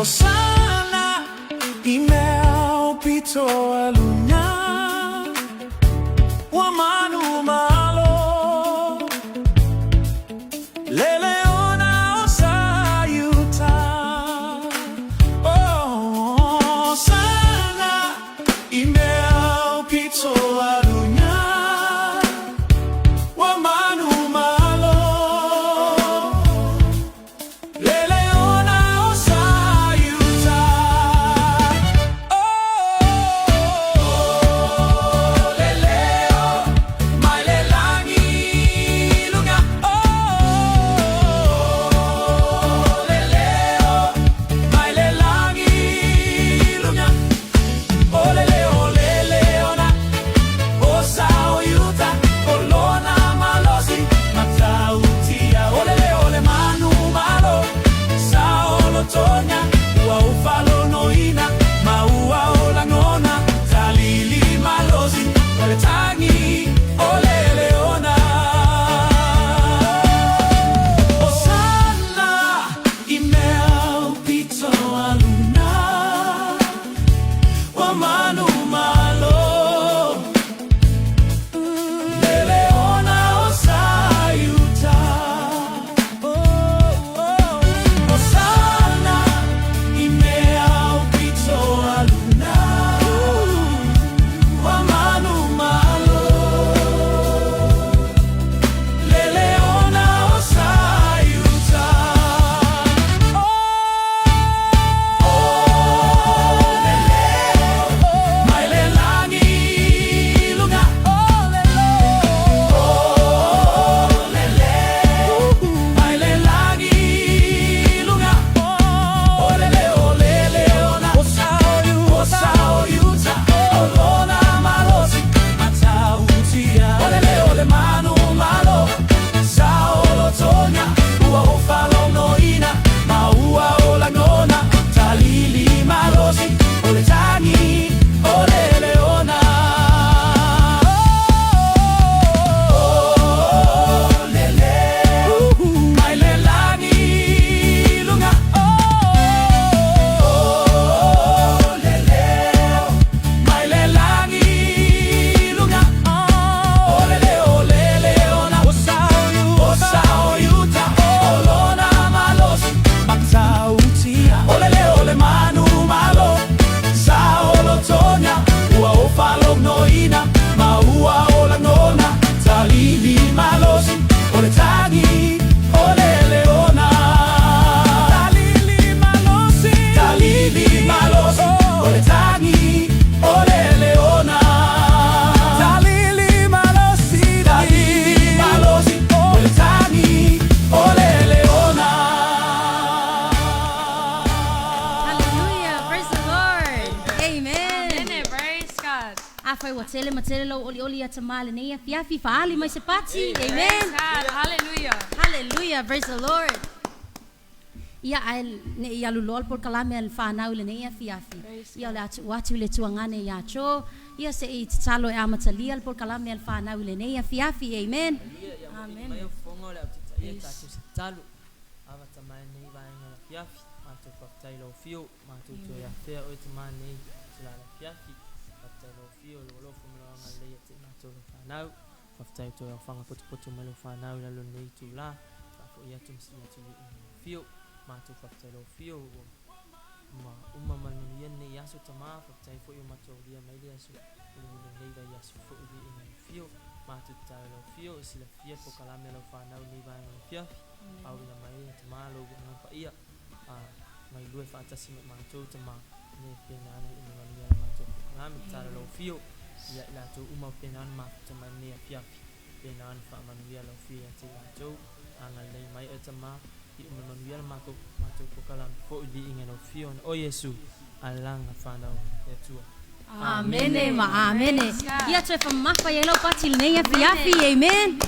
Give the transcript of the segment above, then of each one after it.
Osana imeo pito alunya wamanu malo leleona osayuta Osana imeo pito alunya wamanu malo Oli atamale ne fiafi faali mai sepati. Amen. Hallelujah. Hallelujah. Praise the Lord. Ia ai ne ia lulol por kalame al fanau le ne fiafi. Ia la watu le tuangane ya cho. Ia se i tsalo e amatalia por kalame al fanau le ne fiafi. Amen. Amen. Mai fongo le ia tatu tsalo. Ava tamai nei vai ngala fiafi. Matu paktai lo fio. Matu to ya fea o tamai nei sila la fiafi. Paktai lo fio lo fumlo ngale ya tinato lo fanau. Paktai to ya fanga potu malo fanau la lo nei tu la. Fafo ia tum si tu fio. Matu paktai lo fio. Ma umma malmanian nei yasu tama paktai fo yo matu dia mai dia su. Nei vai yasu fo di in fio. Matu tai lo fio sila fia po kalame lo fanau nei vai ngala fiafi. Au na mai tama lo no pa ia. Mai lue fa tasi ma to tama ne pena ne ina ya ma to na mi tsara lo fio ya la to uma pena ma tama ne fia pena fa man ya lo fia ti la to anga le mai tama i man ya ma to ko kalam fo di inga lo fio o yesu alang fa na e tu Amene ma amene ia te fa mafa ya lo patil ne ya fia amen.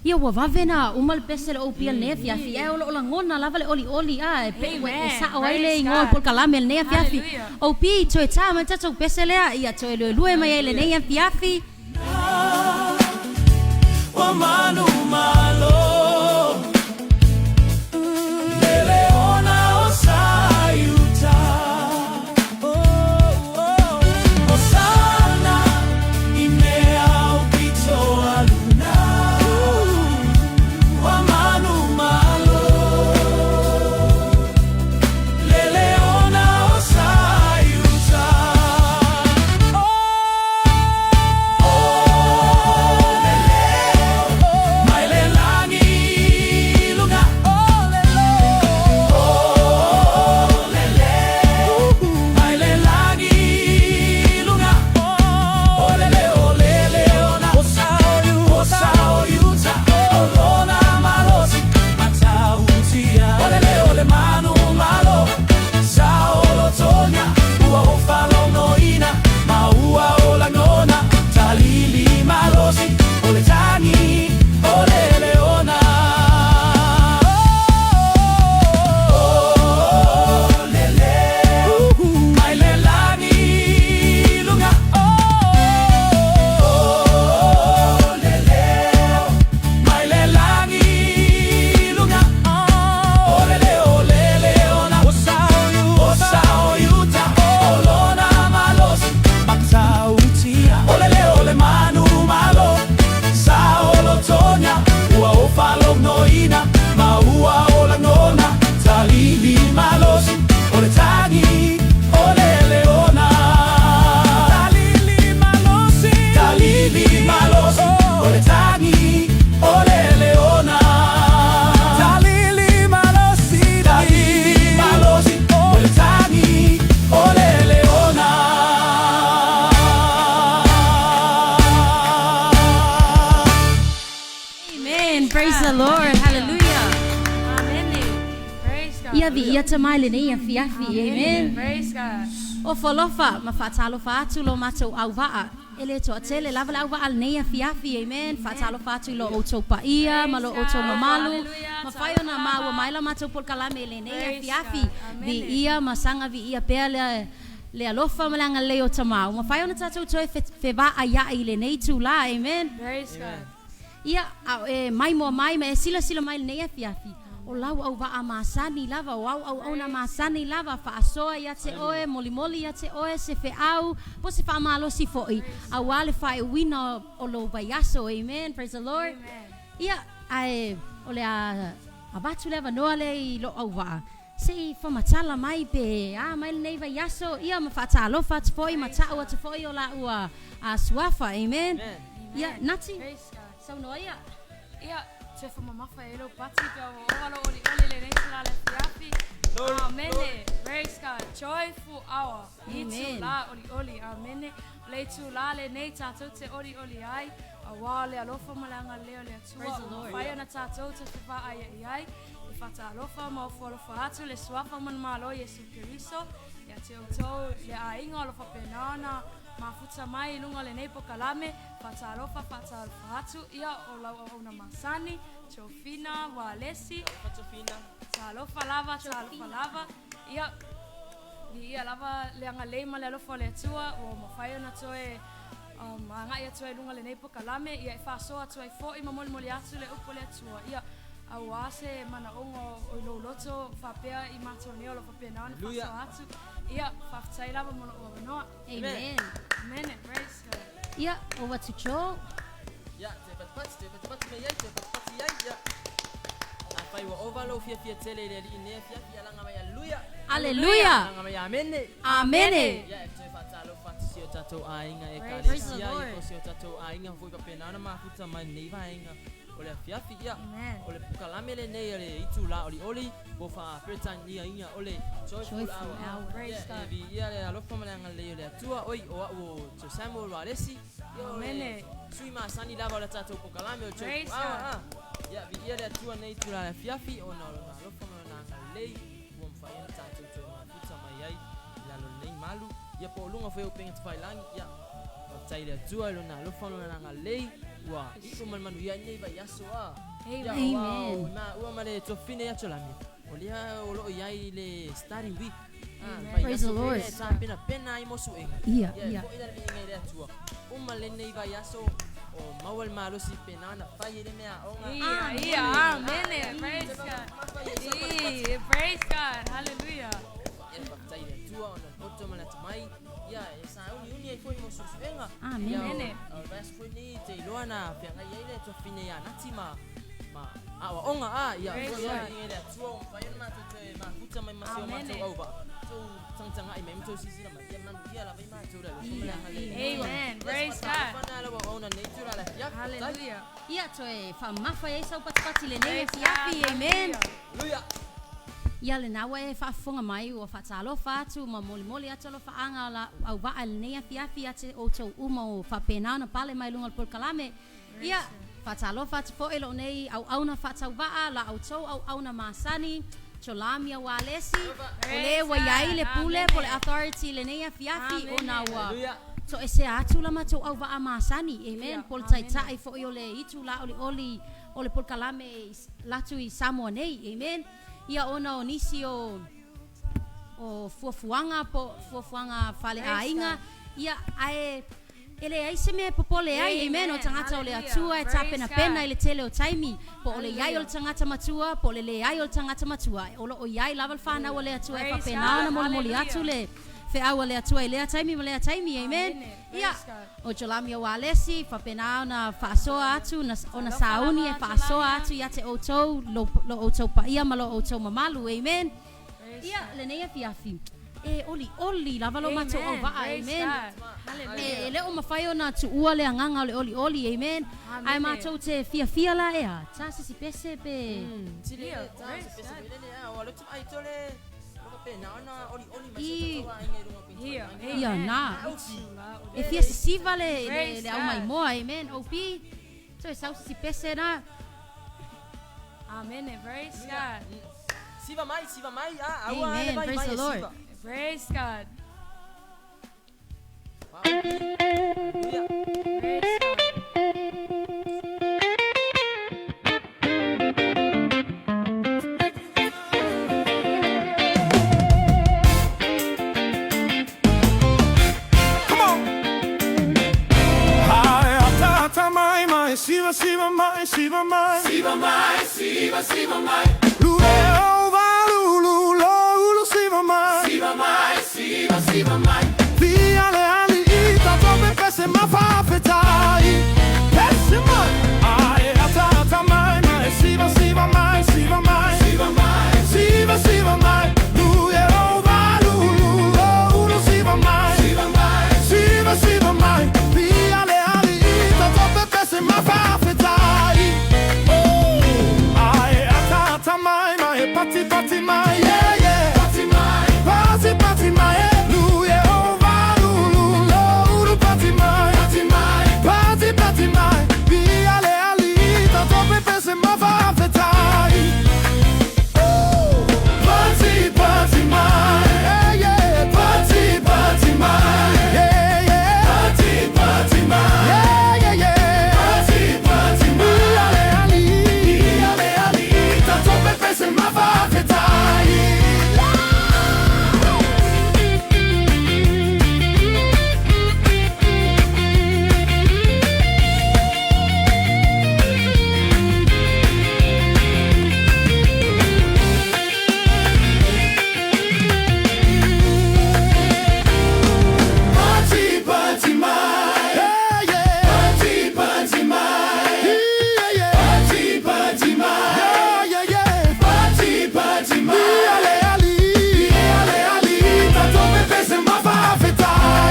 Ia wa vavena umal pesel o pia ne fiafi e ola ngona lava le oli a pe e sa o ile ngol por kalame ne fiafi o pi to eta ma tato pesel ia to le lue mai le ne fiafi wa manu malo le leona osa Ia vi ia te mai le nei fiafi. Amen. Praise God. O folofa ma fatalofa atu lo matou au vaa. Ele to atele lava la au nei fiafi. Amen. Fatalofa atu lo oto paia ma lo oto mamalu. Ma fai ona ma wa mai la matou por kalame le nei fiafi. Vi ia masanga vi ia pele le alofa malanga le o tamau. Ma fai ona tatou toe fe va aya i le nei tu la. Amen. Praise God. Ia mai mo mai me sila mai le nei fiafi. O lau au waa masani lava o au na masani lava fa asoa ia te oe moli ia te oe se fe au po se fa malo si foi au ale fa e wina o lo vaiaso. Amen. Praise the Lord. Ia ai ole a batu leva no ale I lo au waa se fa matala mai pe mai nei vaiaso ia ma fa talo fa te foi mata o te foi o la ua a suafa. Amen. Ia nati so no ia Se fa mamafa elo pati pe o alo oli le nei la fiafi. Amen. Praise God. Joyful hour. Itu la oli. Amen. Le tu la le nei tatou te oli ai. Awale alofa malanga leo le atua. Fire na tatou te fa ai. Fata alofa ma fo alofa atu le swafa man malo Yesu Kristo. Ya te o le ainga alofa penana. Mafuta mai lunga le nei pokalame fata alofa atu ia o lau ona masani chofina walesi alofa lava ia lava le anga le ma le alofa le atua o mafai na toe anga ia toe lunga le nei pokalame ia fa so atu ai fo I moli atu le upo le atua ia awase mana ongo o lo loto fa pea I matoneo lo fa pea na fa atu ia fa tsai lava mo no. Amen. Amen. Praise God. Ia o watu cho Ya, te pat me ya. Apai wa overlo fia tele le ine fia langa mai haleluya. Haleluya. Langa mai amen. Amen. Ya, te fatalo fatio tato ainga e Praise the kalesia Lord. I posio tato ainga foi pa pena na mafuta mai nei va ainga. Ole fiafi ia. Ole pukalame le nei le itu la oli bo fa pretang ia inga ole joyful hour. Praise God. Vi ia le alofa malanga le atua oi o to Samuel Walesi. Amen. Sui masani lava la tato pukalame o Praise joyful God. hour. Ya vi ia le atua nei tu la fiafi o na alofa malanga lei bom fa ia tato to mafuta mai ai la lo nei malu ia po lunga foi o penga te failangi ia. Tai le atua lo na alofa malanga lei wa iko manu ia nei vai aso a. Amen. Ma ua male to fine ya cholami. Olia o lo ia le starting week. Praise the Lord. Pena I mosu enga. Ia. Ila vinga ile atua. Uma le nei vai aso o mawal malo si pena na fai le mea onga. Ia. Amen. Praise God. Praise God. Hallelujah. Ia tai le atua ona poto mana mai. Ia esa uni foi mosu enga. Amen. Vas foi ni te loana penga ile to fine ya natima. Awa onga ia ile atua o fai na te mafuta mai masio mato over. Tanga I mem to sisi la matia manu ia la vai ma tura le Amen. Praise God. Pana la ona nature la ya. Hallelujah. Ia toe fa mafa ia sau patipati le nei fiafi. Amen. Hallelujah. Ia le nawa e fa fonga mai o fa talo fa tu ma moli atu lo fa anga la au va al nei fiafi ate o to uma o fa pena na pale mai lunga por kalame. Ia fa talo fa tu fo elo nei au na fa tau va la au to au na masani Cholamia Walesi ole wa yai le pule po le authority le nei fiafi ona wa so ese atu la mato au va amasani. Amen. Pol tai fo ole itu la ole por kalame latu I Samoa nei. Amen. Ia ona o nisi o fuafuanga fale ainga ia ai ele ai se me popole ai. Amen. O tangata ole atua e tapena pena ile tele o taimi po ole yai o tangata matua po le yai o tangata matua o yai lava fana ole atua e papena na moli atu le fe au ole atua ile taimi mole taimi. Amen. Ia o Jolamia Walesi papena na fasoa atu na ona sauni e fasoa atu ia te oto lo oto pa ia malo oto mamalu. Amen. Ia le nei fiafi e oli lava lo mato o va. Amen. Le o mafai ona tu ua le anganga le oli. Amen. Ai mato te fia la ea tasi si pese pe Silia tasi pese le o lo tu ai tole lo pena ona oli mai so ai ngai ia na e fia si vale le au mai moa. Amen. Opi so e sau si pese na. Amen. Praise God. Siva mai. Amen. Praise the Lord. Praise God. Hallelujah. Praise God. Siva mai. Luleo lulu siva mai. Via le ali ita dove pese ma fa fetai. Pese mai. Ai atata mai. Siva mai. Siva mai. Luleo lulu siva mai. Siva mai. Via le ali ita dove pese ma fa fetai. Ai atata mai. Pati mai. Yeah. Pati mai. Luleo lulu pati mai. Pati mai. Via le ali ita dove pese ma fa fetai. Pati mai. Yeah. Pati mai. Yeah. Pati mai. Yeah. Pati mai. Via le ali ita dove pese ma fa fetai. Pati mai. Yeah. Pati mai. Yeah. Pati mai. Yeah. Pati mai. Via le ali ita dove pese ma fa fetai.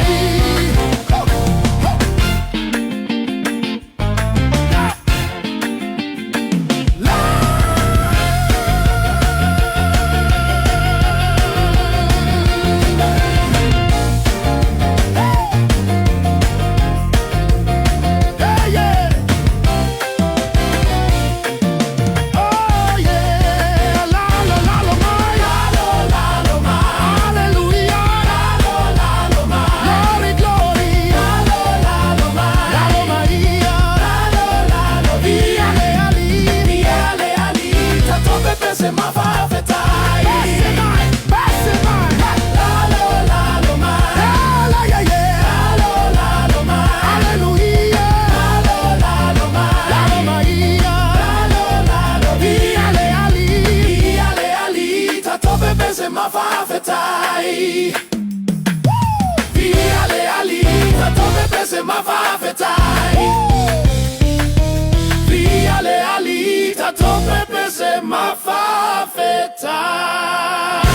Ma fa fetai. Via le ali dove pese ma fa fetai. Via le ali dove pese ma fa fetai.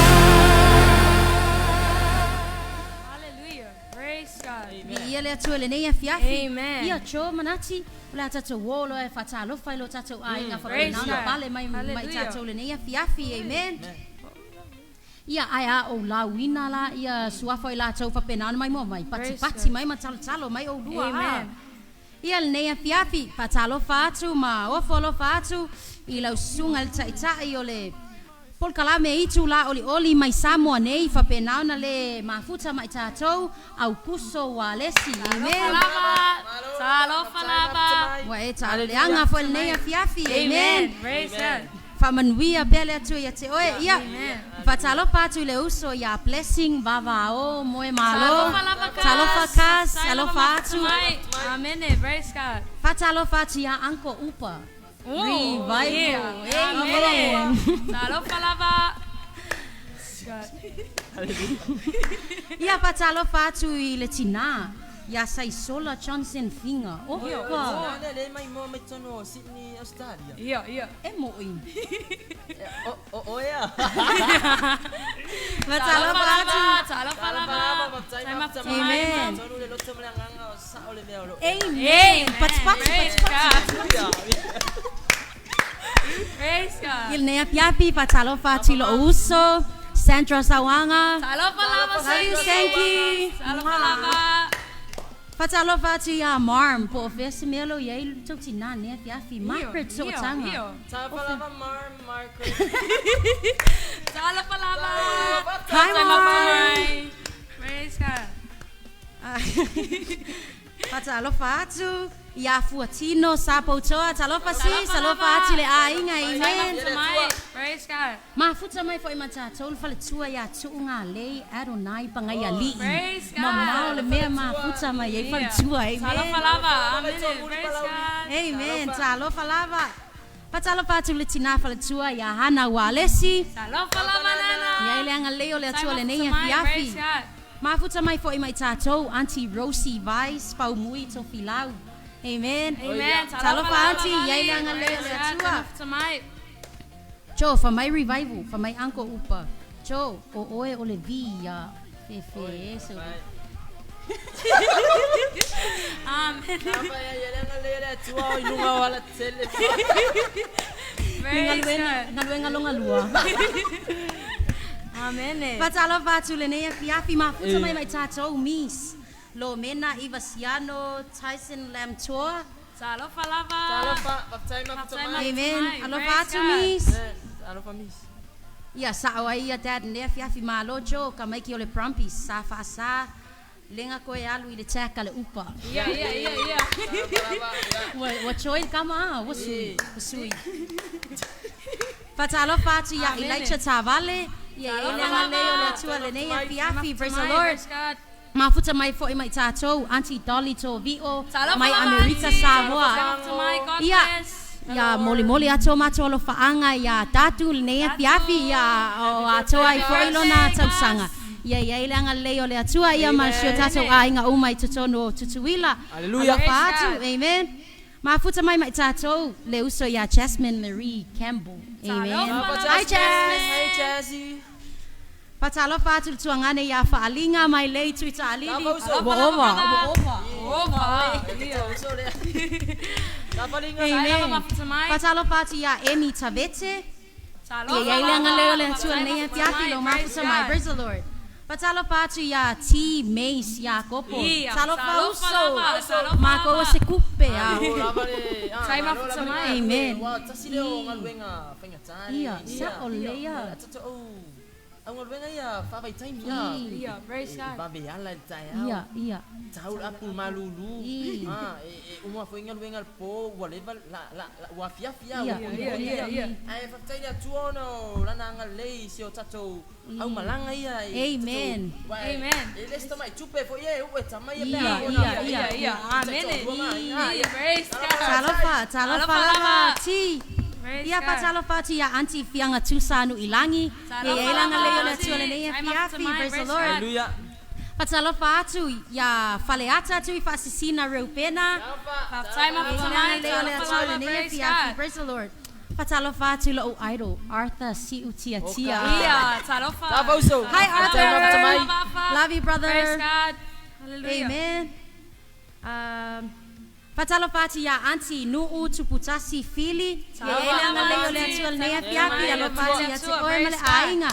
Hallelujah. Praise God. Ia le atu le nei fiafi. Amen. Ia cho manati. La tatu wolo e fatalo failo tatu ai nga fa Praise na God. pale mai Hallelujah. tatu le nei fiafi. Amen. Ia ai o la wina la ia suafa i la tau fa penana mai mo mai Praise pati mai matalo mai o lua. Amen. Ia le nei fiafi fatalo fatu ma o folo fatu i la sunga le tai o le pol kalame itu la oli mai Samoa nei fa penana le mafuta mai tatou au kuso wa lesi. Amen. Salofalaba. Wa e talo le anga fo le nei fiafi. Amen. Praise God. Famanuia bele atu ia te oe ia Amen. fatalo patu le uso ia blessing bava o moe malo Salofalaba talofa kas talofa atu Amen. Praise God. fatalo fatu ia anko upa revival. Amen. Salofalaba. Ia fatalo fatu i le tina ia sai sola Johnson finger o ka Le mai mo me tono Sydney Australia. Yeah. e moi Oh yeah. fatalo fatu Salofalaba. Amen. Tono le loto mlanga sa ole velo. amen pat Praise God. Praise God. il ne piapi fatalo fatu lo uso Sandra Sawanga Salofalaba. Thank you. Salofalaba. Fatalo fatu ia marm po fese melo ye tuk tina ne fiafi Margaret so tanga Salofalaba Margaret. Alofa lava. Hi, Mom. Praise God. Patalofa atu. Ia fuatino sapo toa talofa si salofa atu le ainga amen. Praise God. Mafuta mai foi mata tol fale tua ya tuunga lei Adonai pangai ali. Praise God. Mama le mea mafuta mai e fale tua Alofa amen. lava. Amen. Praise God. Amen. Talofa lava. Patalofa atu le tina fale tua ya hana walesi. Alofa lava nana. Ya ile anga leo le tua le nei fiafi. Mafuta mai foi mai tatou Auntie Rosie Vice pau mui to filau. Amen. Amen. Talofa auntie ya ile anga leo le tua. Tonight. Cho for my revival, for my uncle upa. Cho o oe o le via. Fefe so. Amen. Ngaluenga longa lua. Amen. Patalofa atu le nei fiafi mafuta mai mai tatou miss. Lo mena Ivasiano Tyson Lamtoa. Alofa lava. Amen. Alofa atu miss. Ia sa o ia dad ne fiafi malo jo ka mai ki ole prumpies sa fa sa lenga ko e alu i le teka le upa. Yeah. Wa choi kama wa sui. Patalofa atu ia Elijah Tavale. Ia lenga leo le tua le nei fiafi praise the Lord. Mafuta mai fo mai tatou Auntie Dolly to VO mai America Samoa. Ya moli ato mato lo faanga ya tatu le fiafi ya o ato ai foilona tausanga. Ya ile anga leo le atua ia masio tato ainga umai tutono tutuila. Hallelujah. Fatu amen. Mafuta mai tato le uso ya Jasmine Marie Campbell. Amen. Hi Jasmine. Patalofa atu tuangane ya faalinga mai lei tuita alili. Over. Amen. Patalofa atu ya Amy Tavete. Ya ile anga leo le tua nei fiafi lo mafuta mai praise the Lord. Patalofa atu ya T Mace ya kopo. Talofa uso. Mako se kupe ya. Amen. Iya, sa olea. Ang ngolwenga ya fa bai time ya. Praise God. Ba be ala tai. Iya. Taul apul malulu. Uma foi ngolwenga po whatever la wa fia. Yeah. Ai fa tai ya tuono la nanga lei sio tato. Au malanga ia. Amen. Ele está mai tupe fo ye u tama ye Amen. Praise God. Talofa lava ti. Ia patalofa ti ya Auntie Fianga Tusanu Ilangi. Ia ilanga leo le tua le nei fiafi praise the Lord. Hallelujah. Patalofa atu ya faleata tu fasisina reupena. Leo le tua le nei fiafi praise the Lord. Patalofa atu lo idol Arthur Siutia. Hi Arthur. Love you brother. Praise God. Hallelujah. Amen. Patalofa atu ya Auntie Nuu Tuputasi Fili. Ilanga leo le tua le nei fiafi alofa atu ya te oe male ainga.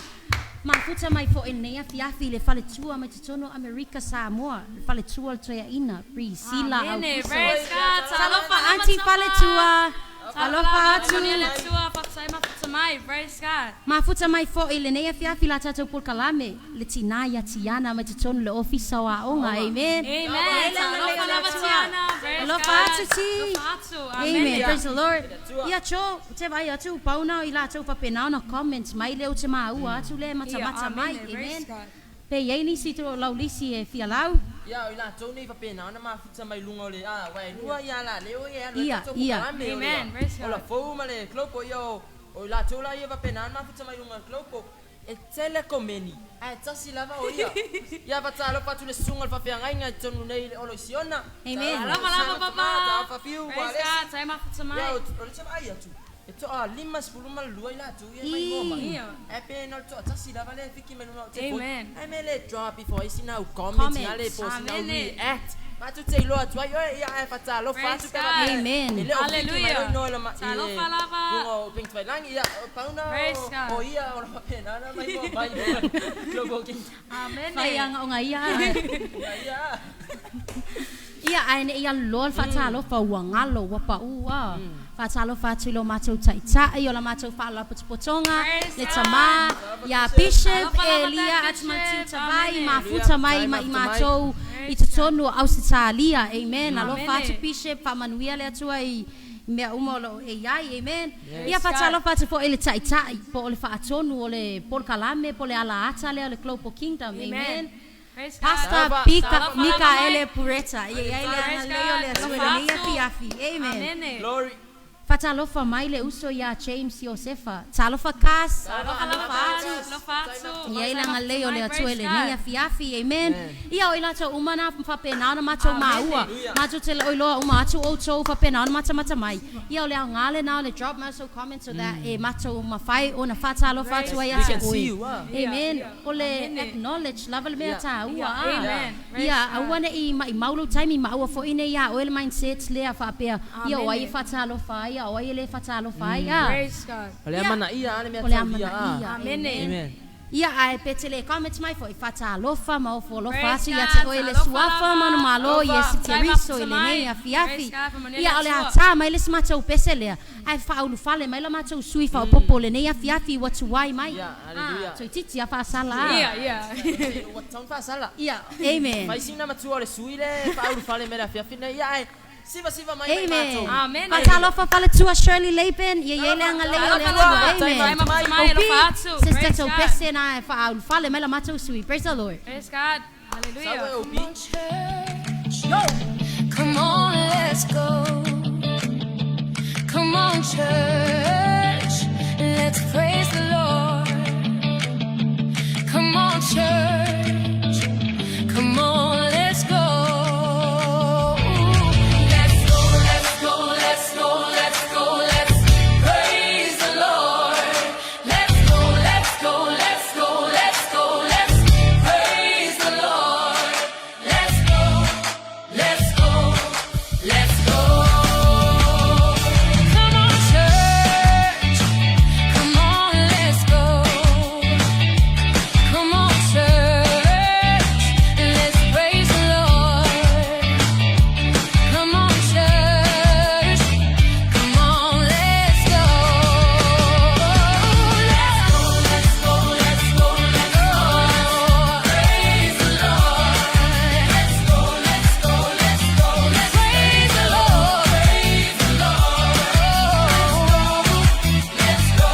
Mafuta mai fo enea fiafi le fale tua mai tutono America Samoa. Le fale tua le toia ina Priscilla au Praise God. Talofa Auntie fale tua. Talofa atu. Praise God. Mafuta mai fo ile nei fiafi la tatou por kalame. Le tina ya tiana mai tutono le ofisa wa onga. Amen. Talofa atu ti. Amen. Praise the Lord. Ia cho te vai atu pauna i la tau papena na comments mai le o te maua atu le mata mai. Amen. Pe yei ni si to laulisi e fialau. Ya ila toni fa pena na mafuta mai lunga le wai lua ya la leo ya Ia. Amen. Praise God. Ola fo male klopo yo o la tola ia fa pena na mafuta mai lunga klopo e tele komeni ai tasi lava o ia ya batalo patu le sunga fa fe ngainga tonu nei o lo siona. Amen. Lava papa. Fa fiu Praise God. Sai mafuta mai. ya o le chama ai atu to limas puluma lua ila tu ia mai ngoma e pe no to tasi lava le fiki meluna te Amen. ai me le drop before isi na comment na le post na react ma tu te lo atu ia e fatalo fa tu ka Amen. Hallelujah. no la ma Talofa lava. no pink vai lang ia pauna Praise God. o ia o la pena na mai mo vai logo king Amen. Fayang o nga ia. ia Ia aine ia lol fatalo fa wangalo wa pa ua. Whaatalofa atu lo mātou taitai o la mātou whaala potonga le tama ia Bishop Elia Atmatiu Tavai mafuta mai mai mātou I tutonu o Ausitalia amen alofa atu Bishop whamanuia le atua I mea umolo e iai amen ia whaatalofa atu po ele taitai po le whaatonu o le polkalame po le ala ata le Global Kingdom amen Pastor Mikaele Pureta ia iai le ana leo le atua le nea fiafi amen Glory. Fatalofa mai le uso ia James Josefa. Talofa kas. Alofa atu. Ia ilanga leo le atu ele nia fiafi. Amen. Ia o ilato umana whapena na mato maua. Mato te le oiloa uma atu o tau whapena na mata mai. Ia o le ngale na le drop my so comment so that e mato mawhai o na fatalofa atu ia te oi. Amen. O le acknowledge level mea ta ua. Amen. Ia awana I maulu time I maua fo ine ia oil mindset lea whapea. Ia o ai fatalofa ia o ele fatalofa ia. Praise God. Ole amana ia ane mea Ole tau amana ia. ia. Amen. Amen. Ia ai petele comments mai foi fatalofa ma o fo lo Praise fasi ia God. te oile Alofa suafa lava. manu malo ia Alofa. siteriso Time ele up nei a tonight. fiafi. Praise God for manele Ia ole atua. ata mai le smato pesele. Ai faulu fale mai la mato sui fa popo le nei a fiafi watu wai mai. Ia, hallelujah. So titi a fa sala. Yeah. Watang fa sala. Ia, amen. Mai sina matua le suile, faulu fale mera fiafina ia ai. Siva mai Amen. Amen. Fatalofa fale tua Shirley Lapen, ia yele anga leo le atua. Amen. Time up mai alofa atu. Sister Praise to God. pese na fa fale mai la mato sui. Praise the Lord. Praise God. Sawe Hallelujah. opi. Come on, let's go. Come on, church. Let's praise the Lord. Come on, church. Come on, let's go. Let's go, let's go, let's go, let's go. Let's praise the Lord. Let's go, let's go, let's go, let's go. Let's praise the Lord. Let's go, let's go, let's go. Come on, church. Come on, let's go. Come on, church. Let's praise the Lord. Come on, church. Come on, let's go. Let's go, let's go, let's go, let's go. Praise the Lord. Let's go, let's go, let's go. Let's praise the Lord. Praise the Lord. Let's go,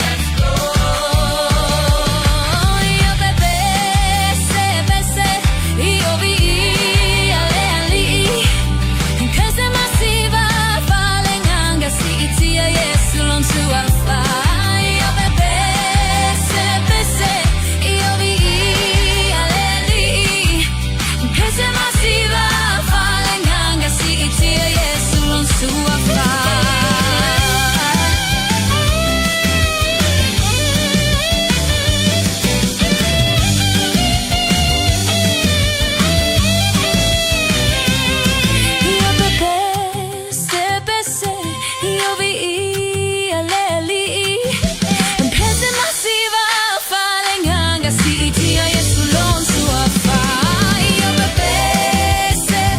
let's go. Io bese, io vi ali. Cause massiva falenganga si itia Yesu lon sua fa. Io bese, io vi ali. Cause massiva falenganga si itia Yesu lon sua fa. Io bese, io vi aleli. Pese massiva falenganga si itia Yesu lon sua fa. Io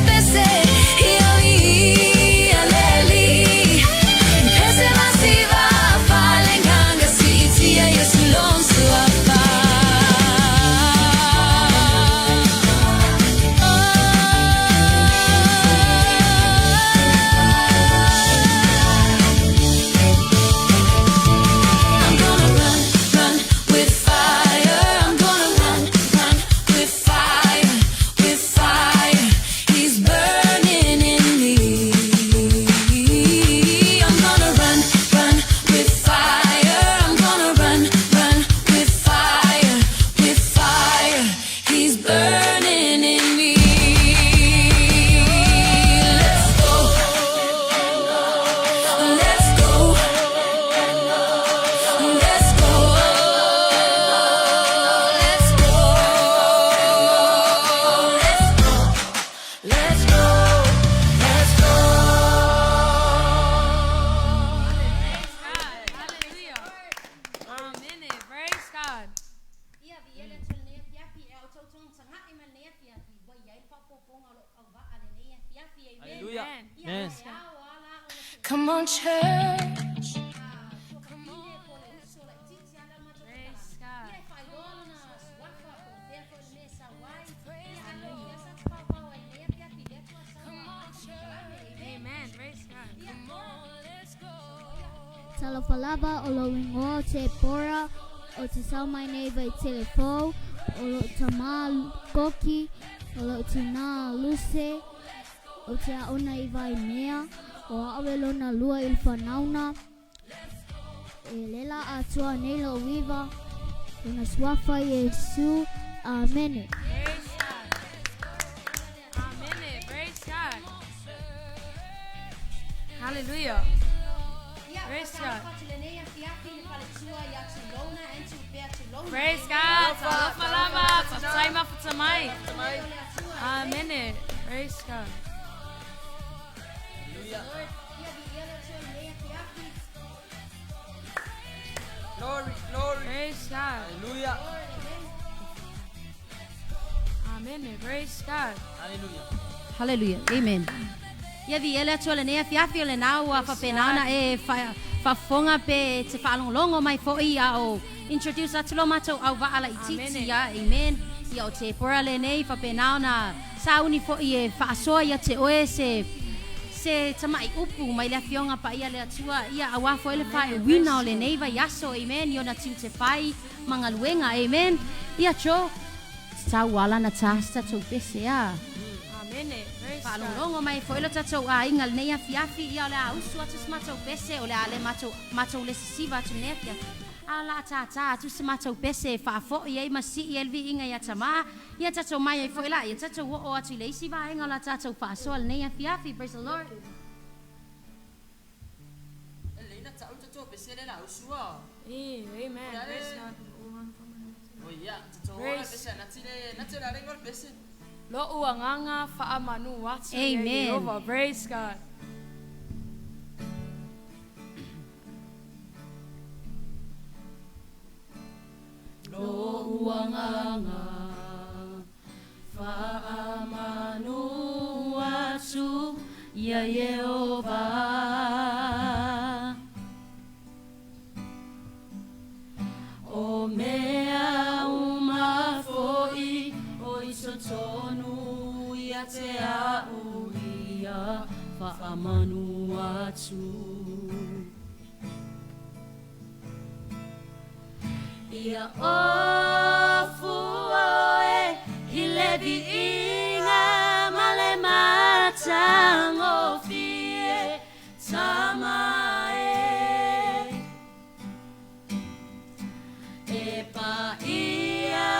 bese, io vi aleli. Pese massiva falenganga si itia Yesu lon sua fa. I'm gonna run with fire. I'm gonna run with fire, with fire. He's burning in me. I'm gonna run with fire. I'm gonna run with fire, with fire. He's burning in me. Let's go. Let's go. Let's go. Let's go. Let's go. Let's go. Hallelujah. Amen. Praise God. Ia viele tole nei fiafi e o tau tanga i man nei fiafi. Wa ia i papo ponga lo au va ale nei fiafi. Amen. Hallelujah. Amen. Ia Amen. ia wala o Come on, church. Praise God. Amen. Praise God. Talafalava o lo wingo te pora o te sau mai nei vai telefo o lo tama koki o lo tina luse o te aona i vai mea o awe lona lua il whanauna e lela atua nei lo wiva lona swafa Yesu. Amen. Praise God. Amen. Praise God. Hallelujah. Praise God. Praise God. Talofa lava. Tataima futamai. Amen. Praise God. Glory, glory. Praise God. Hallelujah. Amen. Praise God. Hallelujah. Hallelujah. Amen. Ia vi ele atu le nea fiafi o le nau a whapenana e whafonga pe te whaalongolongo mai fo'i a o introduce atu lo matou au waala i titi ia. Amen. Ia o te pora le nei whapenao na sauni fo'i e whaasoa ia te oe se tamai upu mai le fionga pa ia le atua ia awafo ele whae wina o le nei vai aso. Amen. Ia na tiu te whai mangaluenga. Amen. Ia cho tau wala na tasta tau pese a. Amen. Praise God. Whaalongo mai fo ilo tatou a inga le nei afiafi ia o le a usu atu se matou pese o le a le matou le sisiva atu nefia. A la tata atu se matou pese whaafo i ei masi i elvi inga ia tama. Ia tatou mai ai fo ila ia tatou o atu i le isi va inga o la tatou whaasoa le nei afiafi. Praise the Lord. Elena tau tatou pesele la usua. Amen. Praise God. Oh yeah, tatou ora pese natile la rengol pese. Lo uanganga faamanu watu ya Amen. Yehova. Praise God. Lo uanganga faamanu atu ya Yehova. O mea umafoi o isotonu ia te au ia faamanu atu. Ia ofu oe i levi inga male matango fie tamae. Epa ia,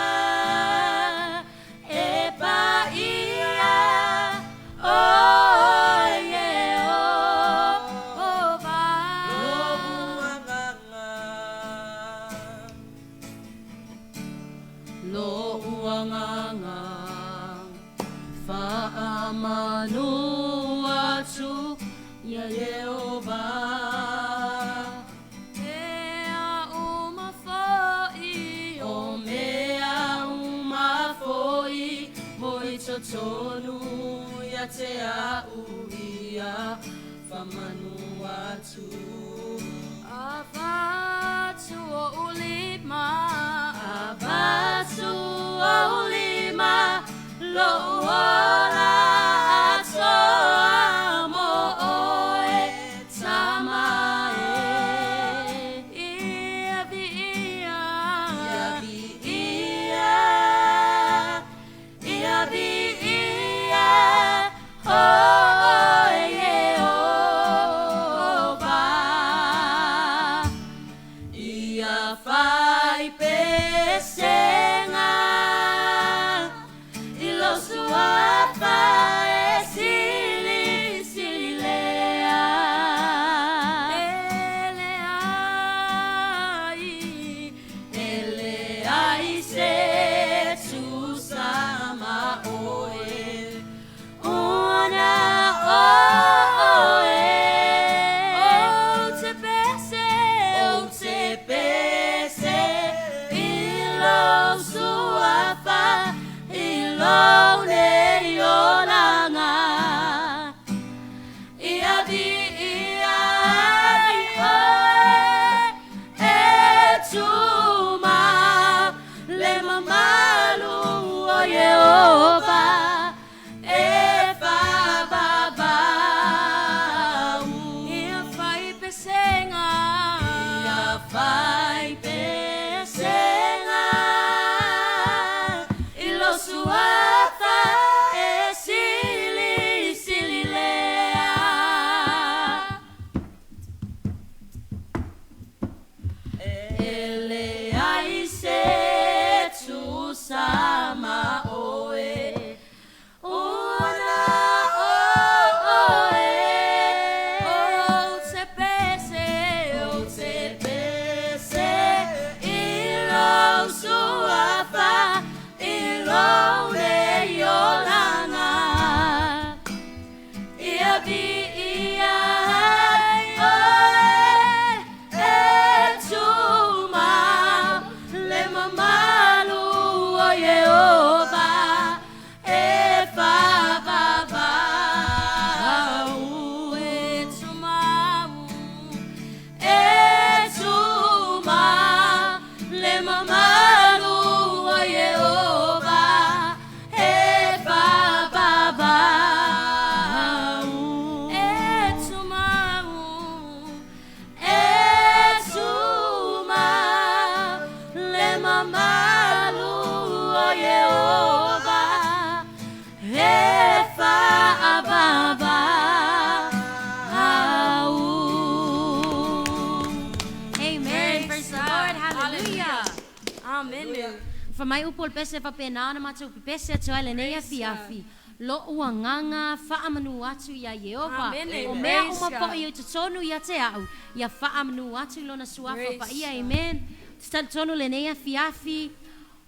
oh yeah, oh va. Lo uanganga faamanu atu ya Yehova. Mea umafoi, O mea umafoi hoi totonu ia te au ia famanu atu. avatu o ulima, Abatu o lima lo ola ato amo oe tamae. ia vi ia, Ia vi ia, oh Yehova. Ia fai pesenga i lo suafa e sili lea. Ele ai se tu sama oe una oe o te pese, o te pese ilo mamalu o Yehova e fa'ababa au. Amen. Praise the Lord. Hallelujah. Amen. Fa mai upol pese fa pena na matu pese to ele nei fiafi. Lo uanganga fa'amanu atu ya Yehova. Amen. O mea Praise uma God. po i te tonu ya te au. Ya fa'amanu atu lona suafa pa ia. Amen. Te tonu le nei fiafi.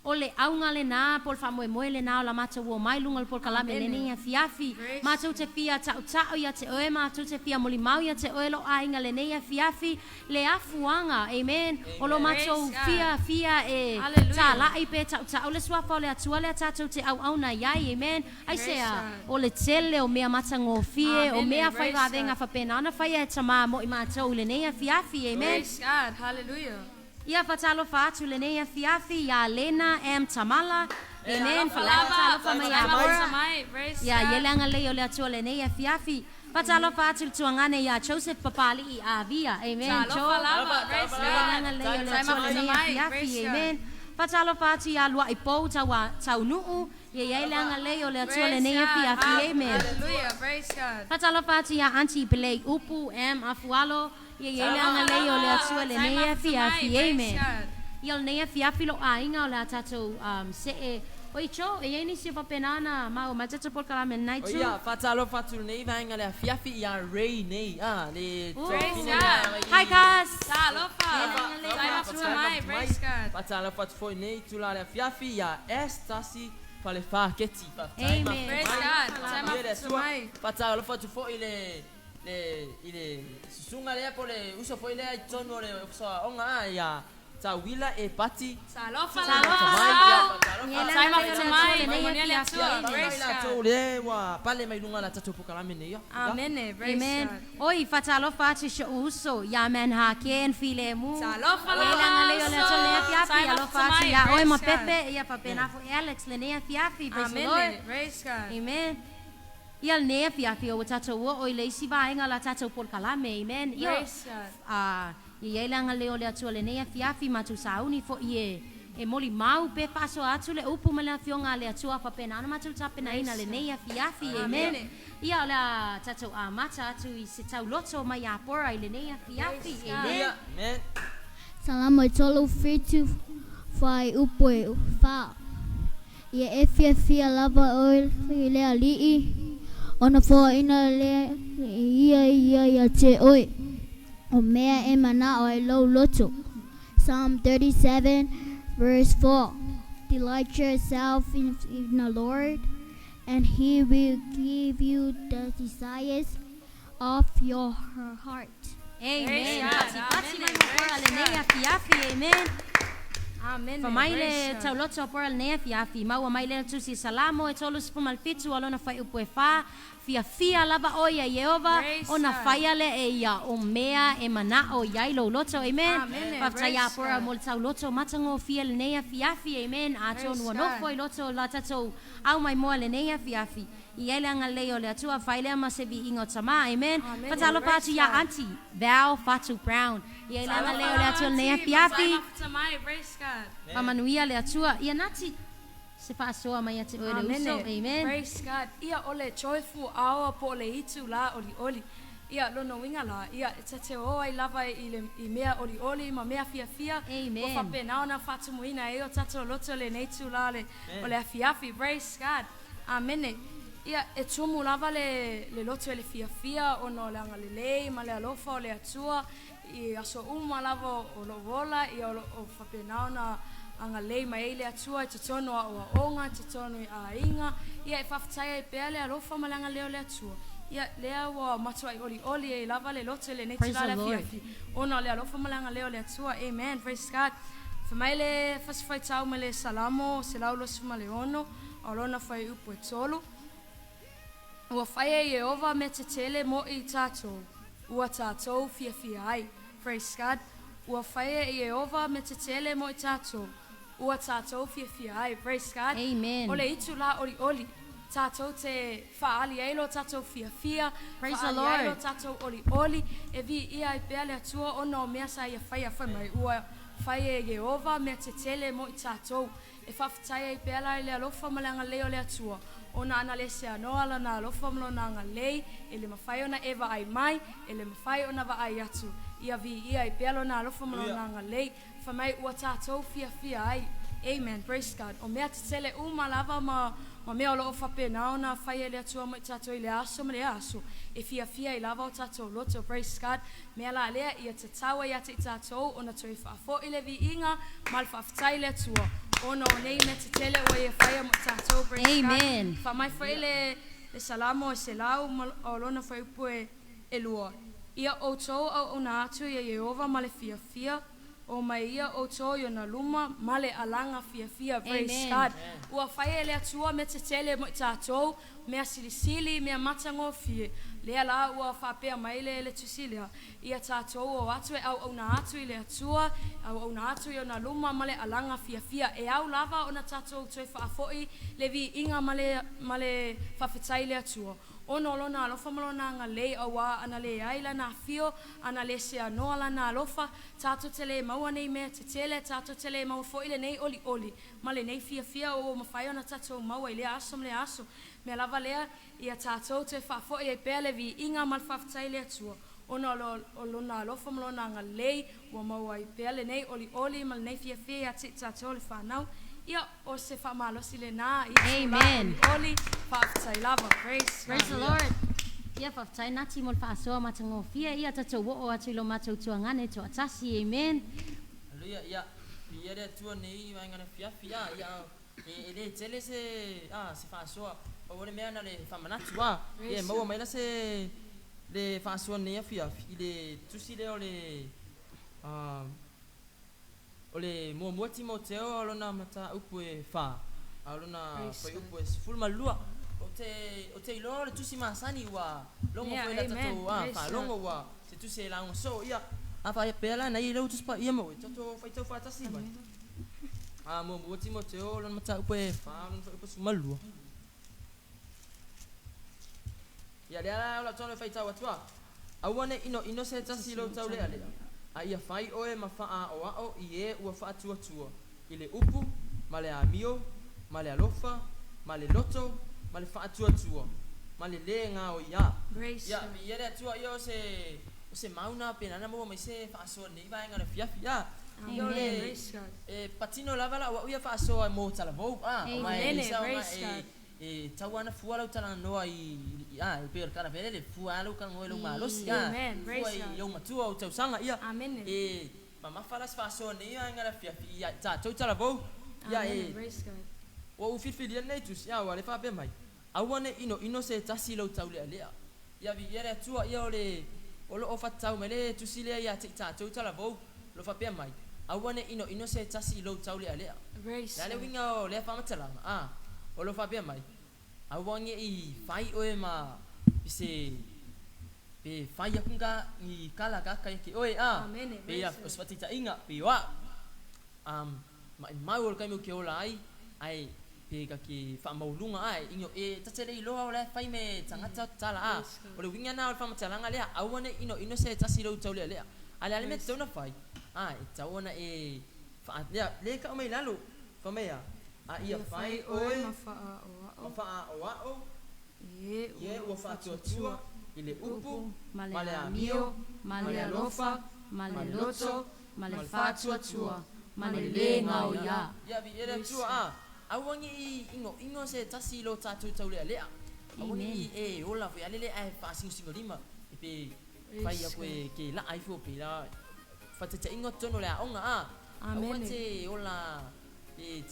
O le aunga le nā, pol wha moe le nā o la mata ua mai lunga le pol kalame le nei a fiafi. Mātou te fia tau ia te oe, mātou te fia moli mau ia te oe lo ainga le nei a fiafi. Le afuanga, amen. O lo mātou fia e tā lai pe tau le swafa o le atua le tātou te au au na iai, amen. Ai sea, o le tele o mea mata ngō fie, o mea whai wawenga whapena ana whai e tamā mo i mātou le nei a fiafi, amen. Praise God. Hallelujah. Ia fatalo fatu le nei fiafi ya Lena Tamala. Amen. Falava, Fatalo fa mai Fatalo amora. fa mai, praise Ya God. yelanga le ole atu le nei fiafi. Fatalo fatu tuangane ya Joseph Papali i avia. Amen. Talo falava, praise God. Yelanga le ole atu le nei fiafi. Amen. Fatalo fatu ya lua i pou tau nuu. Ya yelanga le ole atu le nei fiafi. Amen. Hallelujah, praise God. Fatalo fatu ya Auntie Pelei upu afualo. Ia yelanga le ole atu le nei fiafi. Amen. Ia nei fiafi lo ainga o le tatou se e oi cho e ni se papenana ma o matata por kalame nai tu. Ia, fatalo fatu nei vainga le fiafi ia Ray nei. Le Praise God. Hi guys. Talo fa mai, praise God. Fatalo fatu foi nei tu la le fiafi ia Estasi pale fa keti. Amen. Praise God. Mai. Fatalo fatu foi ile sunga le po le uso foi le tono le so onga ia Tawila e pati. Talo fa Pale mai lunga la tatu pokalame nei. Amen. Amen. Oi fatalo fatu sho uso ya man ha ken file mu. Talo fa Yelanga le ole to le fiafi alo fatu ya oi ma pepe ia papena fo Alex le nei fiafi. Amen. Praise God. Amen. Ia ne fiafi o tatou o le isi vaenga la tatou por kalame. Amen. Praise God. Ia langa leo le atu le nei fiafi matu sauni fo ie e moli mau pe paso atu le upu mala fionga le atu apa pena ana matu tapena ina le nei fiafi. Amen. Ia la tatou a mata atu I se tau loto mai a pora I le nei fiafi. Amen. Salamo tolo fitu fai upoe fa. Ia e fia lava oil le alii. Ona fo ina le ia te oi. O mea e mana o e lo loto. Psalm 37 verse 4. Delight yourself in the Lord, and He will give you the desires of your heart. Amen. Pati mai mo pora le nei fiafi. Amen. Amen. Fa mai le tau loto pora le nei fiafi. Mau mai le tusi salamo e tolu spumal fitu alona fai upoe fa. Fia lava o ia Yehova ona faia le e ia o mea e mana o ia lo loto. Amen. Fa ya pora mo tau loto matango fia le nei fiafi. Amen. A tonu no foi loto la tatou au mai mo le nei fiafi. Ia le anga leo le atua faile ma se vi ingo tama. Amen. Fa talo patu ya Auntie Val Fatu Brown. Ia le anga leo le atua le nei fiafi. Praise God. Pa manuia le atua ia nati se fa soa mai ate o le uso. Amen. Praise God. Ia ole joyful hour po le itu la oli. Ia lono winga la. Ia te o ai lava I mea oli ma mea fia. Amen. O fa pena ona fatu muina e o tato loto le neitu la le o le fiafi. Praise God. Amen. Ia e tumu lava le loto le fia ono le anga lei ma le alofa o le atua I aso uma lava o lo vola ia o fa pena ona anga lei mai le atua I te tono o onga te tono I inga ia e whaftaia I pea le alofa ma le anga leo le atua ia lea wa matua I oli e lava le lote le neti la le fiafi ona le alofa ma le anga leo le atua. Amen. Praise God. Whamai le whasifai tau ma le salamo se laulo suma le ono o lona whai upo e tolu ua whaia I Yehova me te tele mo I tātou ua tātou fia ai. Praise God. Ua whaia I Yehova me te tele mo I tātou ua tātou fia ai. Praise God. Amen. Ole itu la oli. Tātou te whaali eilo tātou fia. Praise the Whaali eilo Lord. tātou oli. E vi ia I pea le atua ono mea sa ia whaia whamai ua whai e Jehova mea te tele mo I tātou. E whawhatai e pēla I le alofa ma le anga leo le atua. Ona ana le se anoa la na alofa mlo na anga lei. E le mawhai ona eva ai mai. E le mawhai ona wa ai atu. Ia vi ia I pēlo na alofa mlo na anga lei. Whamai ua tātou fia fia ai. Amen. Praise God. O mea te tele uma lava ma mea o loo whape naona whai e le atua mo I tātou I le aso ma le aso. E fia fia I lava o tātou loto. Praise God. Mea la lea ia te tawa ia te I tātou. Ona toi whaafo I le vi inga. Mal whaftai le atua. Ona o nei me te tele o ia whai mo I tātou. Praise Amen. God. Whamai whai le salamo e se lau o lona whai upu e lua. Ia o tau au na atu ia Jehova ma le fia fia. O mai ia o tō i ona luma male alanga fia fia. Praise God. Ua whai e lea tua me te tele mo I tātou, mea silisili, mea matango fie. Lea la ua whapea mai le tusilea. Ia tātou o atu e au na atu I lea tua, au na atu I ona luma male alanga fia fia. E au lava ona tātou toi whaafoi, le vi inga male whawhetai lea tua. Ono lona alofa malona nga lei awa ana le aila na fio ana le se anoa la na alofa tato tele maua nei me te tele tato tele maua fo ile nei oli ma le nei fia o mawhai ona tato maua I le aso le aso me lava lea ia tato te whafo I pele vi inga mal whaftai le atua ono lona alofa malona nga lei ua maua I pele nei oli ma le nei fia ia tato le whanau ia o se whamalosi le nā Amen. Oli whaftai lava. Praise the Lord. Ia whaftai nati mo le whaasoa matango fia. Ia tatou wo o atu ilo matou tuangane to atasi. Amen. Haleluya. Ia ia le tua nei vai ngana fiafi ia e le tele se whaasoa o le mea na le whamanatu ia maua mai la se le whaasoa nei fiafi I le tusi le o le o le mua Timoteo alona mata upu e wha alona whai upu e fulma lua o te ilo le tusi masani wa longo whai la tato wha longo wa se tusi e launga so ia a whai pēla na I lau tuspa ia mo tato whai tau whatasi mai mua Timoteo alona mata upu e wha alona whai upu fulma lua ia lea la tono whai tau atua awane ino se tasi lau tau lea lea a ia whai oe ma wha o I ua wha tua I le upu, ma le amio, ma le alofa, ma le loto, ma le wha tua ma le ngā o ia. Ia, ia rea tua ia o se mauna penana mo mai se wha asoa nei vai ngana fiafi ia. Ia le patino lava la ua wha asoa mo talavou. Amen, praise God. E tau ana fua lau tala noa I pēr kana vele le fua alu ka ngoi lau malosi Amen, praise God. Fua I lau matua o tau sanga ia. Amen. E mamawhala sa whasoa nei ia ngara fiafi ia tātou tala vau. Ia praise God. Wa uwhirwhiria nei tus ia wale whape mai. Awane ino se tasi lau tau lea lea. Ia vi ia rea tua ia o lo o whatau me le tusi lea ia te tātou tala vau. Lo whape mai. Awane ino se tasi lau tau lea lea. Praise Le winga o lea whamatalanga. O lo whape mai. Awange I whai oe ma se pe whai akunga I kala kaka ki oe Amen. pe ia o swatita inga pe wa ma mai o kai mo ke ola ai pe ka ki wha maulunga ai ingo tatere I loa o le whai me tangata tala o le winga na o whamatalanga lea awane ino se tasi lau tau lea lea ale me tauna whai tauna wha lea le ka o mei lalu whamea ia whai oe ma wha o Ie ua whātua I le upu, ma le amio, ma le alofa, ma le loto, ma le whātua, ma le ngā o ia. Ia vi ere tua awangi I ingo se tasi lo tātou tau lea lea. Awangi I ola fwe alele ai whāsingo lima. I pe whai a koe ke la ai fwo pe la whatata ingo tono lea onga Awan te ola te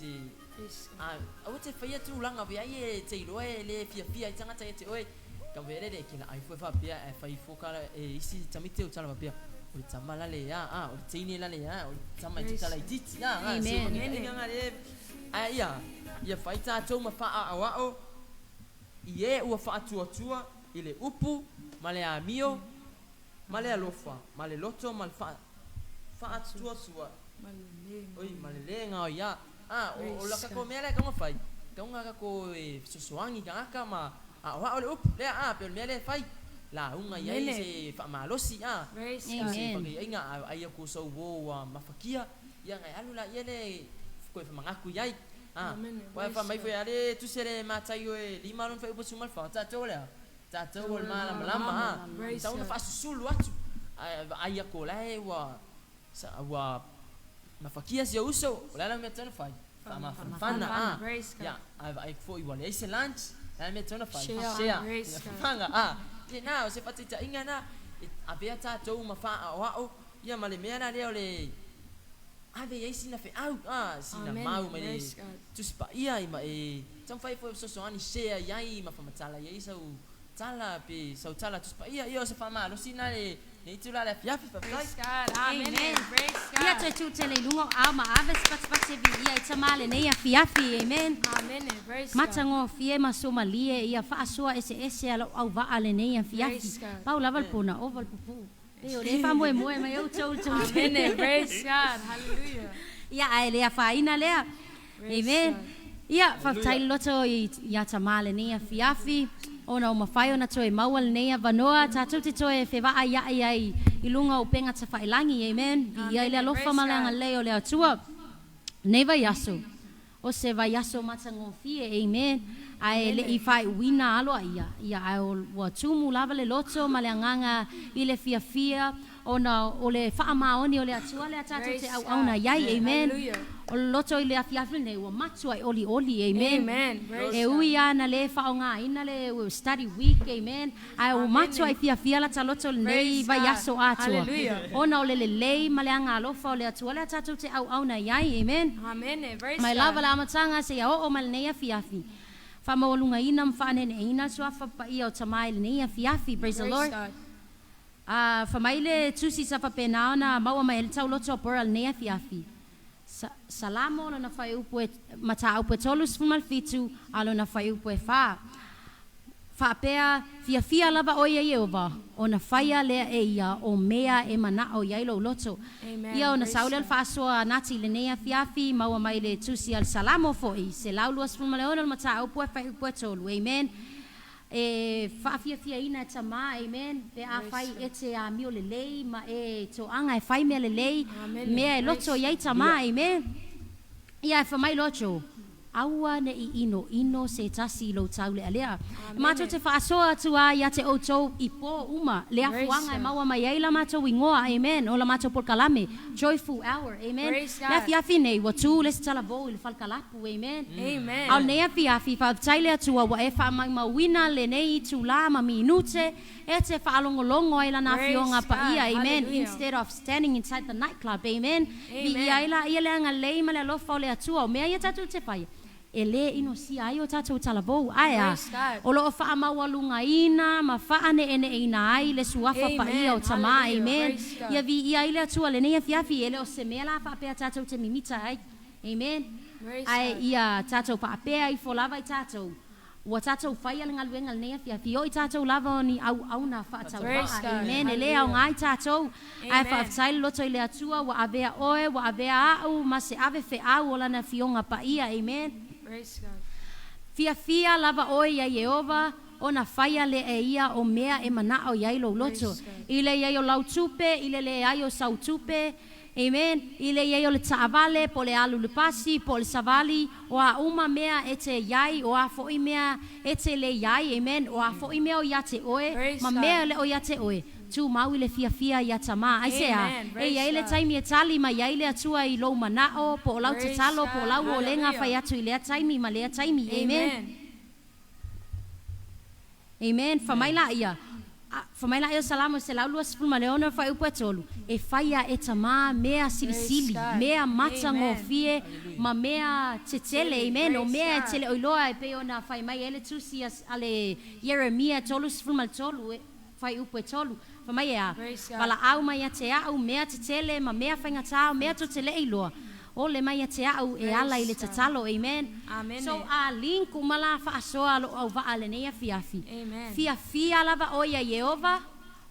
awa te whaia tūlanga we ai te iroa le fia I tangata te oe ka vere le ki la ai fwe whapea whai fokara isi tamite o tala wapea o le tamala le o le teine la le o le tama I tala I titi Amen. Ia whai tātou ma wha awa o Ie ua wha atua I le upu ma le amio ma le alofa ma le loto ma le wha atua oi ma le ngā o ia o la ka ko mele ka mafai ka unga ka ko sosoangi ka aka ma wa ole up le pe mele fai la unga ia se fa malosi Praise Amen. Pagi inga ai ko so wo mafakia ia ngai alu la ia le koe whamangaku iai. Amen. Koe whamai fwe ale tu sere mātai oe 5 alon whai upa sumal whao. Tātou lea. Tātou o malama lama. Tau na whasusulu atu. Ai a ko lai wa mafakia si uso. Lala mea tana whai. Whamawhana. Ia, ai fo i wale eise lunch. Lala mea tana whai. Share. Whanga. Nā, o se whatita inga nā. A bea tātou ma wha o ia ma le mea nā leo le ave ei sina fe au sina mau mai le tusipa ia i ma e tam fai fo so ani share iai ma fa matala iai sau tala pe sau tala tusipa ia o se fa malo sina le nei tula le fiafi fa Praise God. Amen. Praise Ia God. te tele lungo a ma ave spat se vi ia tamale nei a fiafi amen. Amen. Praise God. Matango fie ma somalie ia fa soa ese ala au va ale nei a fiafi. Praise God. Pau laval puna oval pupu. Eo le fa moe mai au tau. Amen. Praise God. Hallelujah. Ia ai le fa ina le. Amen. Ia fa tai loto ia tamale nei a fiafi. Ona o mawhai ona toe maual nei a wanoa, tātou te toe whewaa ai i lunga o penga ta whailangi, amen. Ia i lea lofa malanga leo lea tua. Nei vai aso. O se vai aso matango fie, amen. Ai le i whai wina aloa ia ai o wa tumu lava le loto ma le anganga i le fia ona o le wha maoni o le atua lea tātou te au auna iai, amen. O loto i le afiafi nei wa matua i oli, amen. Amen. E ui ana le whaonga ina le study week, amen. Ai o matua i fia la ta loto nei vai aso atua. Ona o le lei ma le anga alofa o le atua lea tātou te au auna iai, amen. Amen. Mai lava la amatanga se ia o ma le nei afiafi. Whamawalunga ina mwhanene ina sua whapai o tamai le nei afiafi, praise the Lord. Whamaile tusi sa whapena ona maua mai ele tau loto pora le nei afiafi. Salamo na whai upue mata upue tolus fumal fitu alo na whai upue wha. Whapea fia lava o ia Yehova o na whaia lea e ia o mea e mana o iailo loto. Ia o na saule al whaasua nati le nei afiafi maua mai le tusi al salamo foi se lauluas fumal leona mata upue whai upue tolu, amen. E whaafia ina e tama, amen. Pe a whai e te a mio le lei, ma e to anga e whai mea le lei, mea e loto iai tama, amen. Ia e whamai loto, aua ne i ino se tasi lo tau le alea. Mato te whaasoa tua ia te outou i po uma, le afuanga e maua mai eila mato wingoa, amen. O la mato por kalame, joyful hour, amen. Le afiafi nei, wa tu le stala vo i le falkalapu, amen. Amen. Au nei afiafi, whaaftaile atua wa e whaamai mawina le nei tu la ma minute, e te whaalongolongo e lana fionga pa ia, amen. Instead of standing inside the nightclub, amen. Vi ia le anga lei ma le alofa o le atua, o mea ia tatu te whaia. E le ino si ai o tātou talavou. Aia, o loo wha amawalunga ina, ma wha ane ene ina ai, le suafa pa ia o tama, amen. Ia vi ia ile atua le nei afiafi, ele o se mea la wha apea tātou te mimita ai, amen. Ai ia tātou pa apea i folava i tātou. Wa tātou whaia le ngaluenga le nei afiafi, o i tātou lava o ni au na wha atau wha, amen. E lea o ngai tātou, ai wha aftaile loto i le atua, wa avea oe, wa avea au, ma se ave fe au o lana fionga pa ia, amen. Fia lava oi ia Yehova ona whaia le e ia o mea e mana o iailo loto. Ile ia o lau tupe, ile le ia o sau tupe, amen. Ile ia o le taavale, po le alu le pasi, po le savali, o a uma mea e te iai, o a foi mea e te le iai, amen. O a foi mea o ia te oe, ma mea le o ia te oe. Tu mau ile fia ia tama ai sea e ia ile taimi e tali ma ia ile atua i lo manao po lau te talo po lau o lenga fai atu ile taimi ma le taimi, amen. Amen. Famaila ia salamo se lau luas fulma leona fai upo tolu e faia e tama mea silisili mea matango fie ma mea tetele, amen. O mea tele oiloa e pe ona fai mai ele tusi ale Jeremia tolus fulma tolu fai upo tolu Famai ea, wala au mai te au mea te tele, ma mea whainga tau, mea to te lei loa. O le mai te au e ala i le tatalo, amen. So a link umala whaasoa lo au waa le nea fiafi. Fia lava oia Yehova,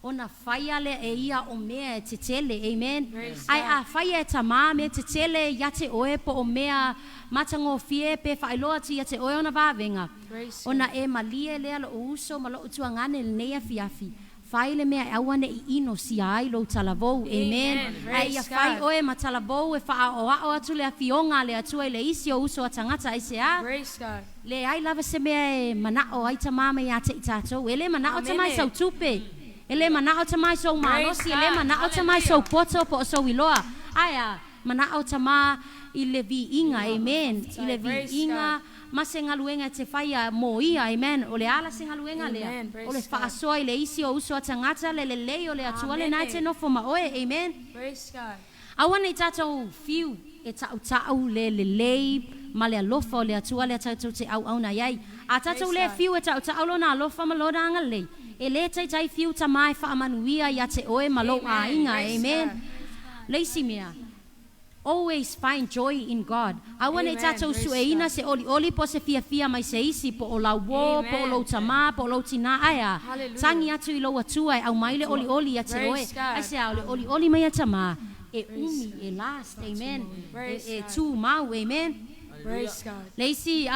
o na whaia le e ia o mea te tele, amen. Ai a whaia e tamā mea te tele ia te oe po o mea matango fie pe whailoa ti ia te oe o na wawenga. O na e malie lea lo uso ma lo utua ngane le nea fiafi. fai le mea awane I ino si ai lo talavou. Amen. Ai ia fai oe ma talavou e faa o atu le afionga le atua le isi o uso atangata ise a. Praise God. Le ai lava se mea manao ai tamama ia te itatou. Ele manao tamai sau tupe. Ele manao tamai sau malosi. Ele manao tamai sau poto po sau iloa. Aya manao tama I le vi inga. Amen. I le vi inga. Ma se ngaluenga te whaia mo ia, amen. O le ala se ngaluenga lea. O le whaasoa I le isi o uso atangata le lei o le atua le nai te nofo ma oe, amen. Praise God. Awana I tātou fiu e tau le lei ma le alofa o le atua le tātou te au na iai. A tātou le fiu e tau lo na alofa ma lo na anga lei. E le tai fiu tamai whaamanuia ia te oe ma lo a inga, amen. Leisi mea. Always find joy in God. Awana I tātou sueina se oli po se fia mai se isi po o lau wo, po o lau tama, po o lau tina aya. Tangi atu I lau atua e au maile oli ia te oe. Ai se au le oli mai a tama. E umi, e last, amen. E tu mau, amen. Praise God. Leisi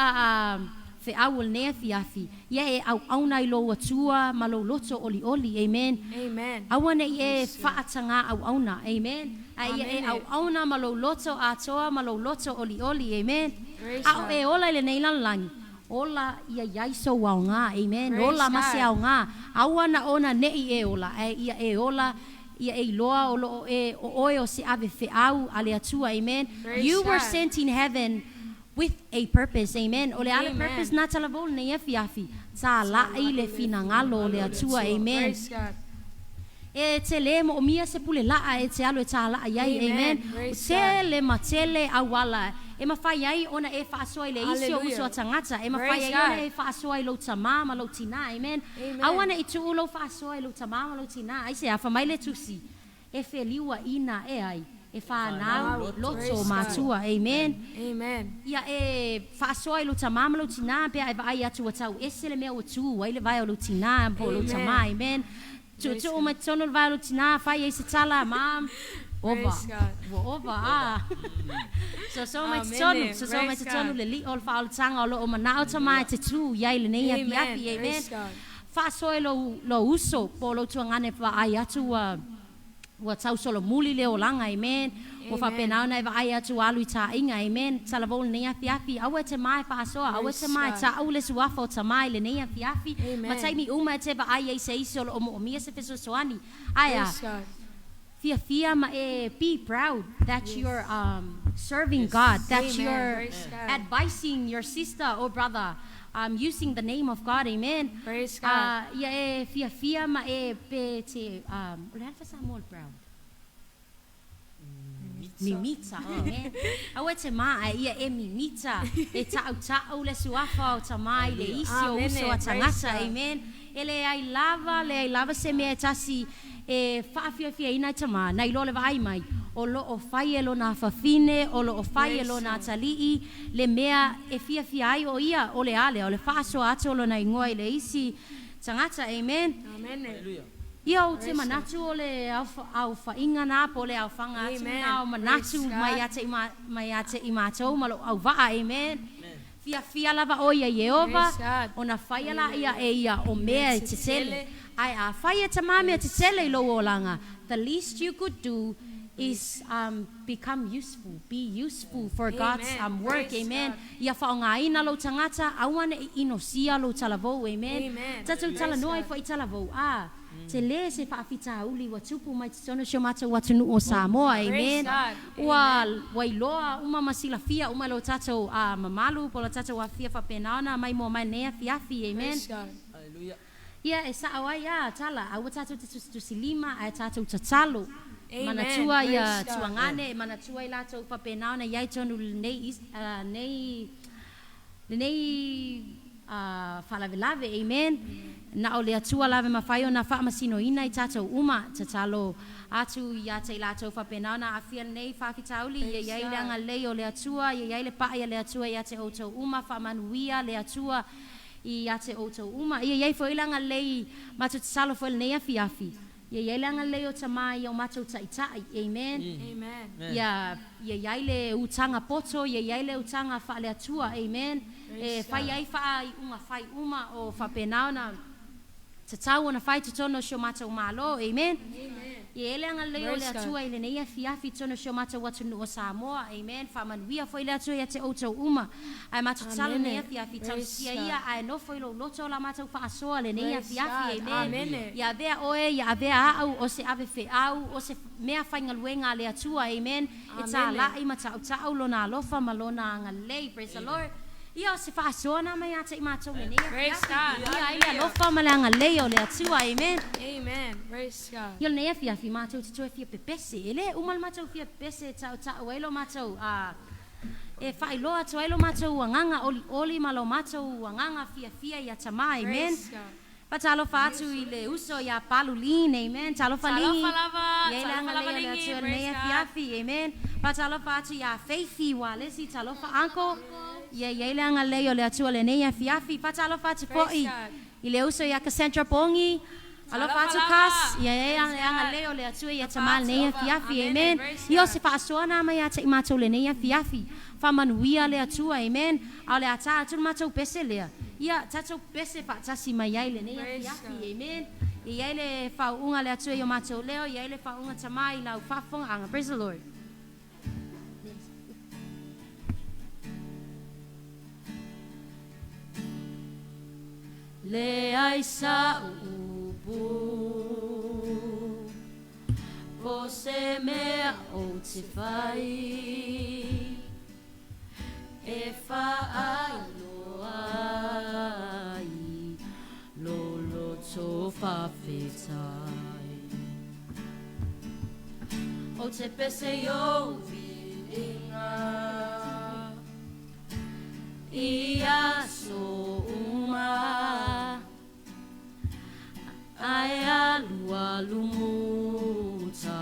fe awal nea fiafi. Ia e au nai lo atua ma lo loto oli, amen. Amen. Awana I e whaatanga au na, amen. Ai e au na ma lo loto atoa ma lo loto oli, amen. Au e ola le nei langi. Ola ia yaiso wao ngā, amen. Ola mase au ngā. Awana ona nei e ola. Ia e ola ia e loa o lo e oe o se ave fe au ale atua, amen. You were sent in heaven with a purpose, amen. O le ale purpose na talavol ne ia fiafi. Ta la I le fina ngalo le atua, amen. Praise God. E te le mo mia se pule laa e te alo e ta laa iai, amen. Tele ma tele awala. E ma fai ai ona e whaasoa I le isi o uso a tangata. E ma fai ai ona e whaasoa I lo tama ma lo tina, amen. Awana I tu ulo whaasoa I lo tama ma lo tina. Ai se a whamaile tusi. E wheliua ina e ai. E whanau loto mātua, amen. Amen. Ia e whaasoa I lo tama ma lo tina. Pea e vai atu atau. E se le mea o tu. Waile vai o lo tina po lo tama, amen. Tu o mai tono vai lo tina. Fai e se tala, mam. Ova. Ova. So mai tonu. So mai tonu le li ol fa ol tanga o lo o manao tama te tu. Iai le nei api, amen. Whaasoa lo uso. Po lo tuangane wa ai atu wa tau solo muli le o langa, amen. O fa penau na ai atu alu I ta inga, amen. Talavol nei api. Awe te mai whaasoa. Awe te mai ta au le suafa o tamai le nei api. Matai mi uma te wa ai e se isi o mo mia se feso soani. Aya. Fia ma be proud that you're serving God, that you're advising your sister or brother using the name of God, amen. Praise God. Ia fia ma pe te ulan fa Samuel proud. Mimita, amen. Awe te maa ia mimita e tau le suafa o tamai le isi o uso a tangata, amen. Ele ai lava se mea tasi e whaafia ina tama, na ilo le vai mai, o lo o whai lo na whawhine, o lo o whai lo na talii, le mea e fia ai o ia, o le ale, o le whaaso ato lo na ingoa I le isi tangata, amen. Amen. Ia o te manatu o le au whainga nā po le au whanga atu nā o manatu mai ate I mātou malo au waa, amen. Fia lava o ia Yehova, o na whaia la ia e ia o mea te tele. Ai a whaia tamame te tele I lo o langa. The least you could do is become useful, be useful for God's work, amen. Ia whaongaina lo tangata, awane I inosia lo talavou, amen. Tatou talanoa I whai talavou, te le se whaafita uli wa tupu mai te tono sio mata wa tunu o Samoa, amen. Wa wailoa uma masila fia uma lo tatou mamalu po lo tatou wa fia whapenaona mai mo mai nea fiafi, amen. Hallelujah. Ia e sa awai tala, awa tatou te tusilima, ai tatou tatalo. Manatua ia tuangane, manatua I latou whapenaona iai tonu nei whalavelave, amen. Na o le atua lave mawhai o na whaamasino ina I tātou uma tatalo atu ia te latou whapenaona a fia nei whaafitauli ia iai le anga lei o le atua, ia iai le paia le atua ia te outou uma whaamanuia le atua ia te outou uma, ia iai fo ilanga lei matu te salo fo nei afi. Ia iai le anga lei o tamai o matou taitai, amen. Ia iai le utanga poto, ia iai le utanga wha le atua, amen. E whai ai wha I unga whai uma o whapenaona Te tau ona whai te tono sio mātou mālo, amen. Ia ele anga leo le Praise God. atua i le neia fiafi tono sio mātou watu nua Samoa, amen. Whamanuia fo i le atua ia te outou uma. Ai mātou tala Amen. neia fiafi, tau Praise sia God. ia ai nofo i lo loto la mātou whaasoa le neia Praise fiafi, God. amen. Amen. Ia avea oe, ia avea au, o se ave fe au, o se mea whainga luenga le atua, amen. E tā Amen. lai ma tau tau lona alofa ma lona anga lei, praise the Lord. Ia o se whaasoa na mai ate i mātou le neia Praise fiafi. God. Ia ile alofa ma le anga lei o le atua, amen. Amen. Praise God. Ia nei fia fi mātou te toe fia pepese. Ele umal mātou fia pepese tau tau elo mātou. E whailoa tau elo mātou anganga oli malo mātou anganga fia ia tamai, amen. Praise God. Pa talo whaatu i le uso ia palulin, amen. Talo whalingi. Talofa lava, Ia talofa langa lava leo le lingi, atua praise nei God. fiafi, amen. Pa talo whaatu ia feifi wa lesi talo whaanko. Ia langa leo le atua le nei fiafi. Pa talo whaatu Praise po'i. God. I le uso ia Cassandra Pongi. Alo Talofa fatu lava. kas. Ia Praise anga God. leo le atua ia Talofa tamal nei lava. fiafi, Amen. amen. Praise Io God. se whaasoa na mai ate i mātou le nei fiafi. Whamanuia le atua, amen. Au le ata atu mātou pese lea. Ia tātou pese whaatasi mai ai le nei Praise fiafi, God. amen. Ia le whaunga le atua i o mātou leo. Ia le whaunga tamai lau whafonga anga. Praise the Lord. Le ai sa upu po se mea o te whai e whaailoa ai lolo tō whawhetai o te pese o vilinga ia so uma ai alua lumuta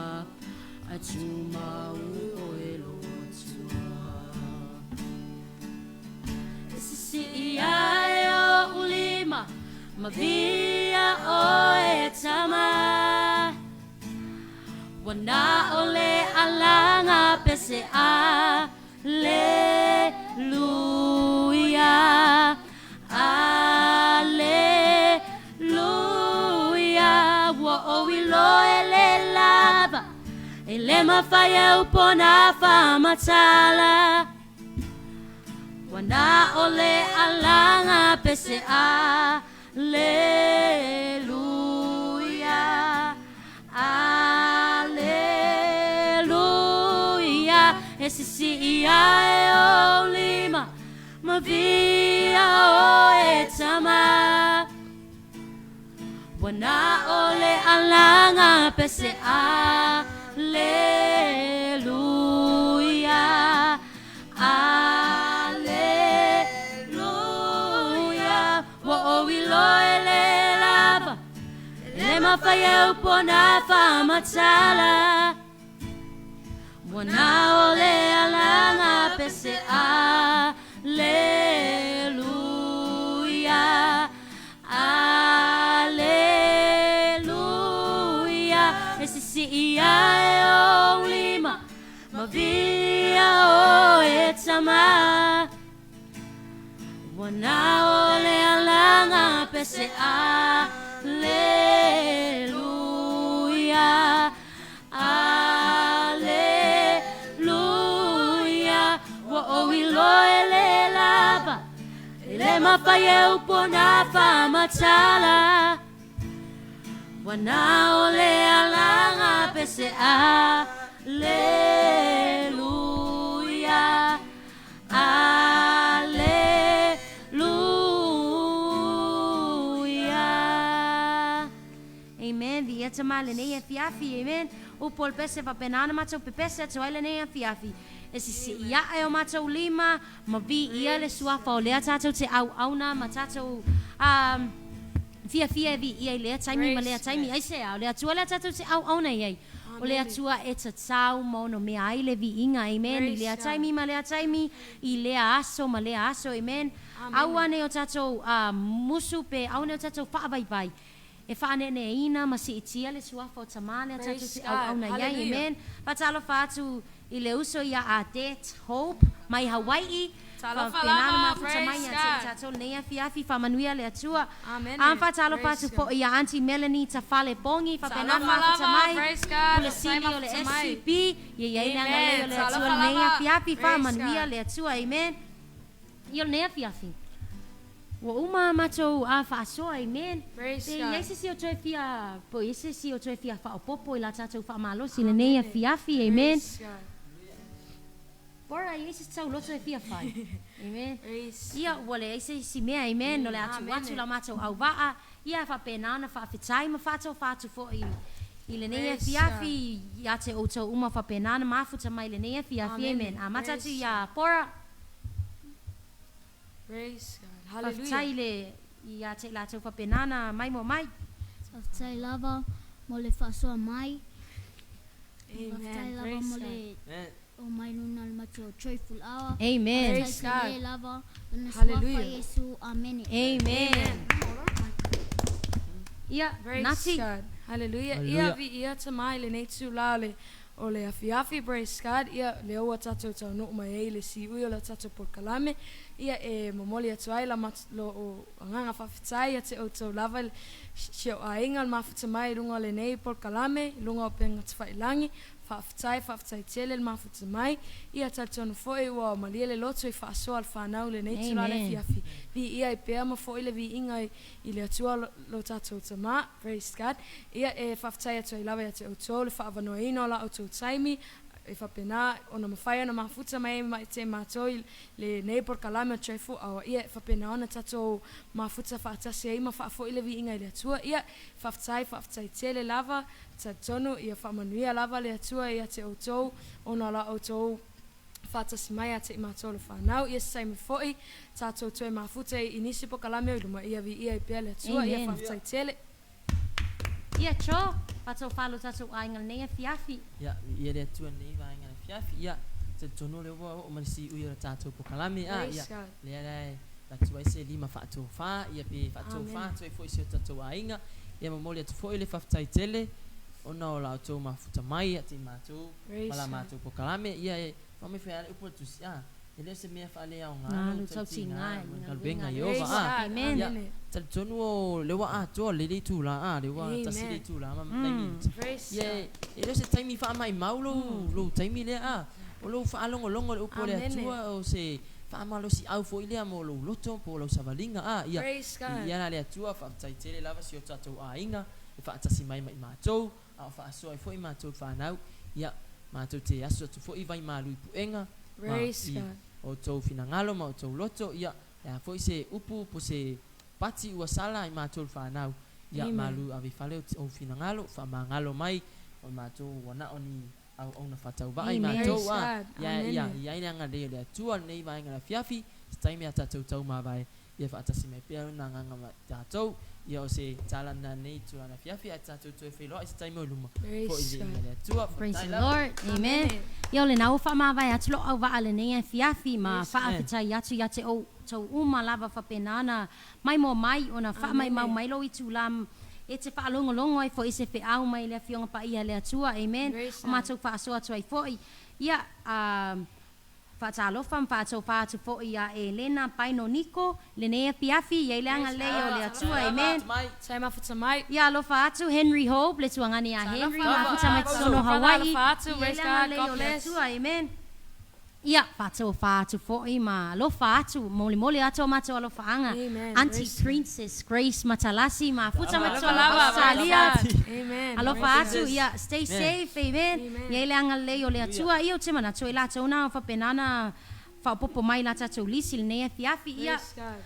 ai tuma o elotua esse si ai o ulima ma via o etama wana ole alanga pese a Alleluia, Alleluia. Wo o ilo ele lava, ele mafaya upona famatala. Wana ole alanga pese Alleluia, Alleluia. Esse si ia o lima, ma via o etama. Wana ole alanga pese Alleluia, Alleluia. Wo o ilo ele lava, ele mafaya upona famatala. Wana ole alanga pese Alleluia, Alleluia. Esse si ia o lima, ma via o etama. Wana ole alanga pese Alleluia, Alleluia. Wo o ilo ele lava, ele mafaya upona famatala. Wana ole alanga pese Alleluia, Alleluia. Amen. Di etama le nei fiafi, amen. O pol pese va penana macho pepese to ele nei fiafi. Esi si ia e o macho lima, ma vi ia le suafa o le tatou te au auna ma tatou fia vi ia le taimi ma le taimi ai se au le atua le tatou te au auna ia. O le atua e tatau mo no me ai le vi inga, amen. I le taimi ma le taimi i le aso ma le aso, amen. Au ane o tatou musu pe au ne o tatou fa vai vai. E whaane ne ina ma si itia le suafa o tamale a tatou te au au na iai, amen. Patalo whaatu I le uso ia a Det Hope mai Hawaii. Talofa Whapenana lava, mafuta praise mai a God. te tatou nei afiafi whamanuia le atua. Amen. Anfa talo Praise patu po ia Auntie Melanie Tafale Pongi. Whapenana Talofa mafuta lava, mai. praise God. Ule sili o le Mafuta mai. SCP. Ia ia ina Amen. ngaleo le atua Talofa nei lava, afiafi praise whamanuia God. le atua. Amen. Ia nei afiafi. Wa uma matou a whaasoa, amen. Praise Te God. Iese si o toi fia, po Iese si o toi fia whaopopo I la tatou whaamalosi le nei afiafi, amen. Praise God. Bora Iese tau loto e fia whai, amen. Praise. Ia wale Iese si mea, amen. No le atu Amen. watu la matou au waa, ia whapenana whaafetai ma whatou whatu fo I le nei Praise afiafi, ia te outou uma whapenana mafuta mai le nei afiafi, Amen. amen. A matatu Praise ia Bora, Praise God. whafetai Hallelujah. le ia te la tau whapenana mai mo mai. Whaftai lava mo le whasoa mai. Whaftai Amen. lava Praise mo God. le o mai nuna le matu o Joyful Hour. Amen. Praise God. Whaftai lava luna Hallelujah. swafa Yesu. Amen. Amen. Ia, Praise nati. God. Hallelujah. Hallelujah. Ia vi ia te mai le nei tu la le o le afiafi, praise God. Ia le oa tatou tau no mai e le si ui o le tatou por kalame. Ia e momoli atu ai la mat lo o nganga whawhitai ia te o tau lava sio a inga le mafuta mai runga le nei por kalame, lunga o penga te whailangi, whawhitai tele le mafuta mai. Ia tatou foi ua malia le loto I whaasoa al whanau le nei tu la le Amen. afiafi. Vi ia I pea ma foi le vi inga I le atua lo tatou tama, praise God. Ia e whawhitai atu ai lava ia te o tau le whaavanoa ino la o tau taimi, e whapena ona mawhai ona mafuta mai mai te mātoi le neighbor kalame o Joyful Hour. Ia whapena ona tatou mafuta whaatasi e ima whaafo ile vi inga I le atua. Ia whaftai tele lava, ta tonu ia whamanuia lava le atua ia te outou, ona la outou whaatasi mai a te mātou le whanau. Ia sai me foi, tātou toi mafuta I nisi po kalame o iluma ia vi ia I pia le atua. Ia Amen. whaftai tele. Ia cho, patou whalo tatou ainga nei a fiafi. Ia, ia le atua nei vaenga le fiafi, ia, te tono le ua o manisi ui o le tātou po kalame, ia, Praise God. lea lai, tatua i se lima whaatou wha, ia pe whaatou Amen. wha, toi fo I se o tātou ainga, ia mamoli atu fo I le whaftai tele, ona o la tau mafuta mai, a te mātou, Praise mala God. mātou po kalame, ia e, whame whea le upo tusi, e leo se mea whaale au ngā, Ngā tau ti ngā, ngaluenga i Praise ova, God. Amen. Amen. tali tonu o lewa toa le le tūla, lewa Amen. tasi le tūla, ma naimi, Praise ia, God. e leo se taimi wha mai mau lo taimi lea, o lo wha alongo longo le upo le Amen. atua, o se wha malo si au fo ilea mo lo loto, po lo savalinga, ia, Praise God. ia na le atua, wha tai tele lava si o tatou a inga, e wha atasi mai mai mātou, a wha asoa e fo I mātou whanau, ia, mātou te aso atu fo I vai mālu I puenga, Praise i- God. o tau finangalo ma o tau loto, ia, fo I se upu po se pati ua sala I mātou whanau, ia Amen. malu avi whale o finangalo, wha mangalo mai, o mātou wana oni au ona whatau wa I Amen. mātou, Praise God. ia, Amen. ia ina ngā leo lea tua, nei vai ngā fiafi, staimi a tātou tau mā vai, ia wha atasi mai pia una nganga ma tātou, ia o se tālana nei tua na fiafi, a tātou tue whiloa, I se taimi o luma, fo I Praise le God. inga lea tua, Praise the whataila. Lord. Amen. Ia o le nau whamawai atu lo au waa le nei a fiafi ma Yes, whaafitai atu ia te o tau uma lava whapenana mai mo mai o na wha mai mau mai lo I tūlam e te whaalongolongo ai fo I se whiau mai lea fionga pa ia lea tua. Amen. Praise O mātou whaasoa atu ai fo I. Ia, whaatalofa whaatou whaatu fo I a Elena Paino Nico le nei a fiafi ia leanga Praise leo God. lea tua. Amen. Sai mafuta mai. Ia alofa atu Henry Hope le tuangani a Henry Alofa. mafuta mai Alofa. tono Hawaii. Alofa atu. Ia Praise leanga God. leo God lea bless. tua. Amen. Ia, whātu fo'i ma alofa atu, mole atu o mātou alofa anga. Amen. Auntie Praise Princess Grace Matalasi, ma futa mai Alofa tua lava, alofa salia. praise God. Amen. Alofa Praise atu, God. ia, stay safe, amen. Amen. Ia ile anga leo lea tua, ia o te mana toi la tauna o whapenana, whaopopo mai la tatou lisi le nea fiafi, ia. Praise God.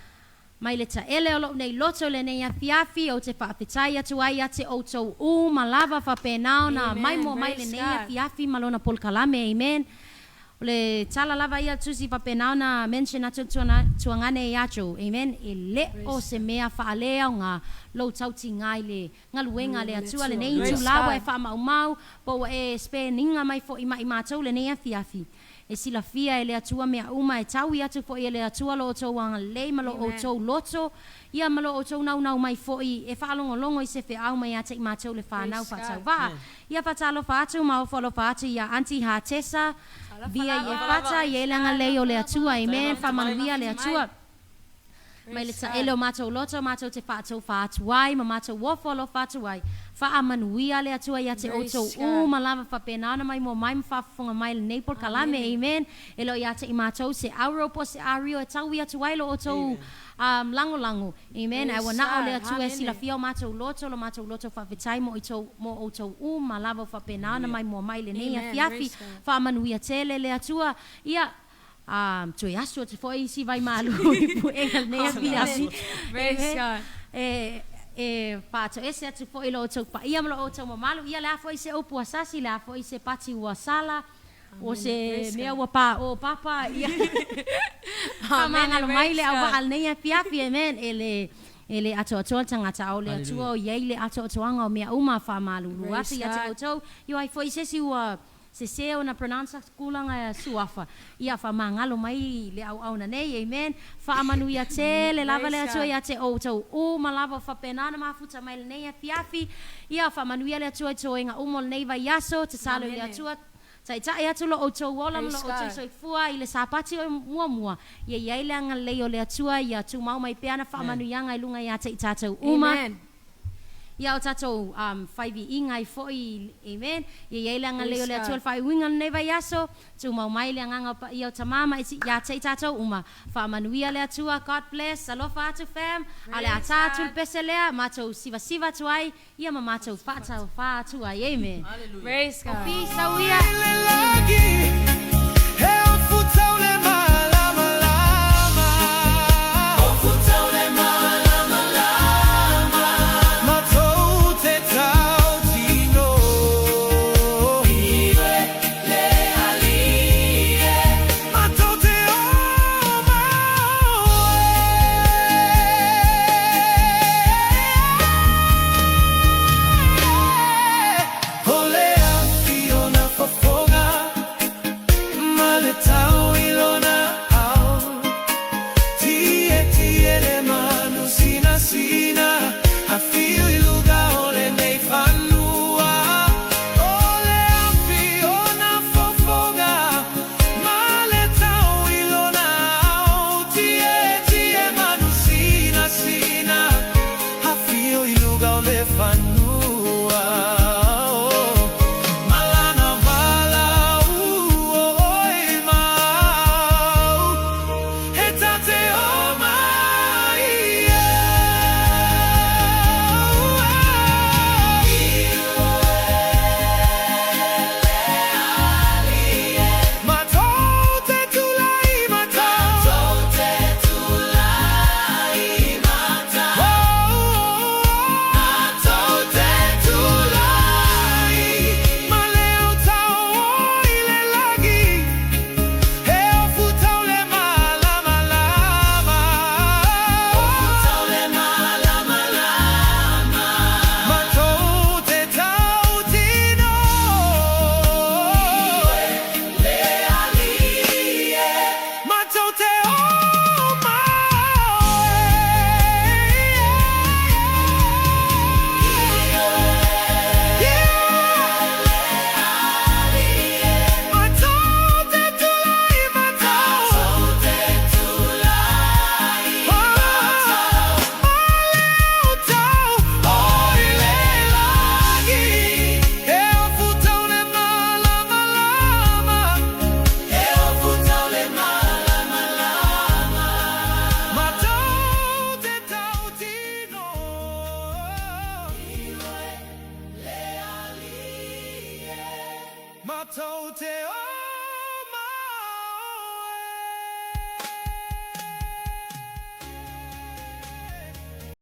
Mai le ta ele o lo nei loto le nei fiafi o te whaafitai atu ai a te outou u ma lava whapenao na Amen. mai mo mai le Praise nei God. fiafi malona polkalame, amen. O le tala lava ia tusi whapenao na mention atu tuangane i atu, amen. E le o se mea whaalea o ngā lau tauti ngai le ngaluenga le atua le nei Praise tu lawa e God. wha mau mau po e spare ninga mai fo i mai mātou le nei fiafi. e silafia e le atua mea uma e tau i atu fo'i e le atua lo o tau anga lei ma lo o tau loto ia ma lo o tau nau mai fo'i e whaalongolongo i se whiau mai ate i mātou le whanau whatau wā ia whatalo whātu ma o whalo whātu ia Auntie Hatesa via i e whata i e langa lei o le atua amen whamanuia le atua mai le ta ele o mātou loto mātou te whātou whātu ai ma mātou wofolo whātu ai whaamanuia le atua ia te oto ma lava whapenana mai mo mai mwhafunga mai le Naples kalame amen elo ia te i mātou se Auropo se Ario e tau ia tu ai lo oto lango amen ai wana o le atua e sila fia o mātou loto whawhetai mo oto ma lava whapenana mai mo mai le nei fiafi whaamanuia tele le atua ia tui asu te foi si vai malu i pu engal nei fiafi pato ese atu foi lo tau pa ia lo tau malu ia la foi se opu asasi la foi se pati wa sala o se mea wa pa o papa ia amanga lo mai le au al nei fiafi amen ele ato tangata o le atu o ile ato anga o mea uma fa malu lu atu ia te tau yo ai foi se si wa se ona pronounce kulanga suafa ia fa mangalo mai le au na nei amen fa amanu ia te le lava le atua ia te o malava fa penana mafuta mai le nei fiafi ia fa amanu ia le atua toenga umol nei vai yaso te salo le atua tai tai atu lo o wola lo o soifua ile sapati o mua ia ile anga le o le atua ia tu mau mai peana fa amanu yanga ilunga ia te tatou uma ia o tatou whaivi ingai foi amen ia ia langa leo le atua whai winga nei vai aso tu mau mai le nganga ia o tamama ia te tatou uma whaamanuia le atua God bless alofa atu fam ale atatu peselea matou siva tuai ia ma matou whatu ai amen Praise God. Peace awia Matote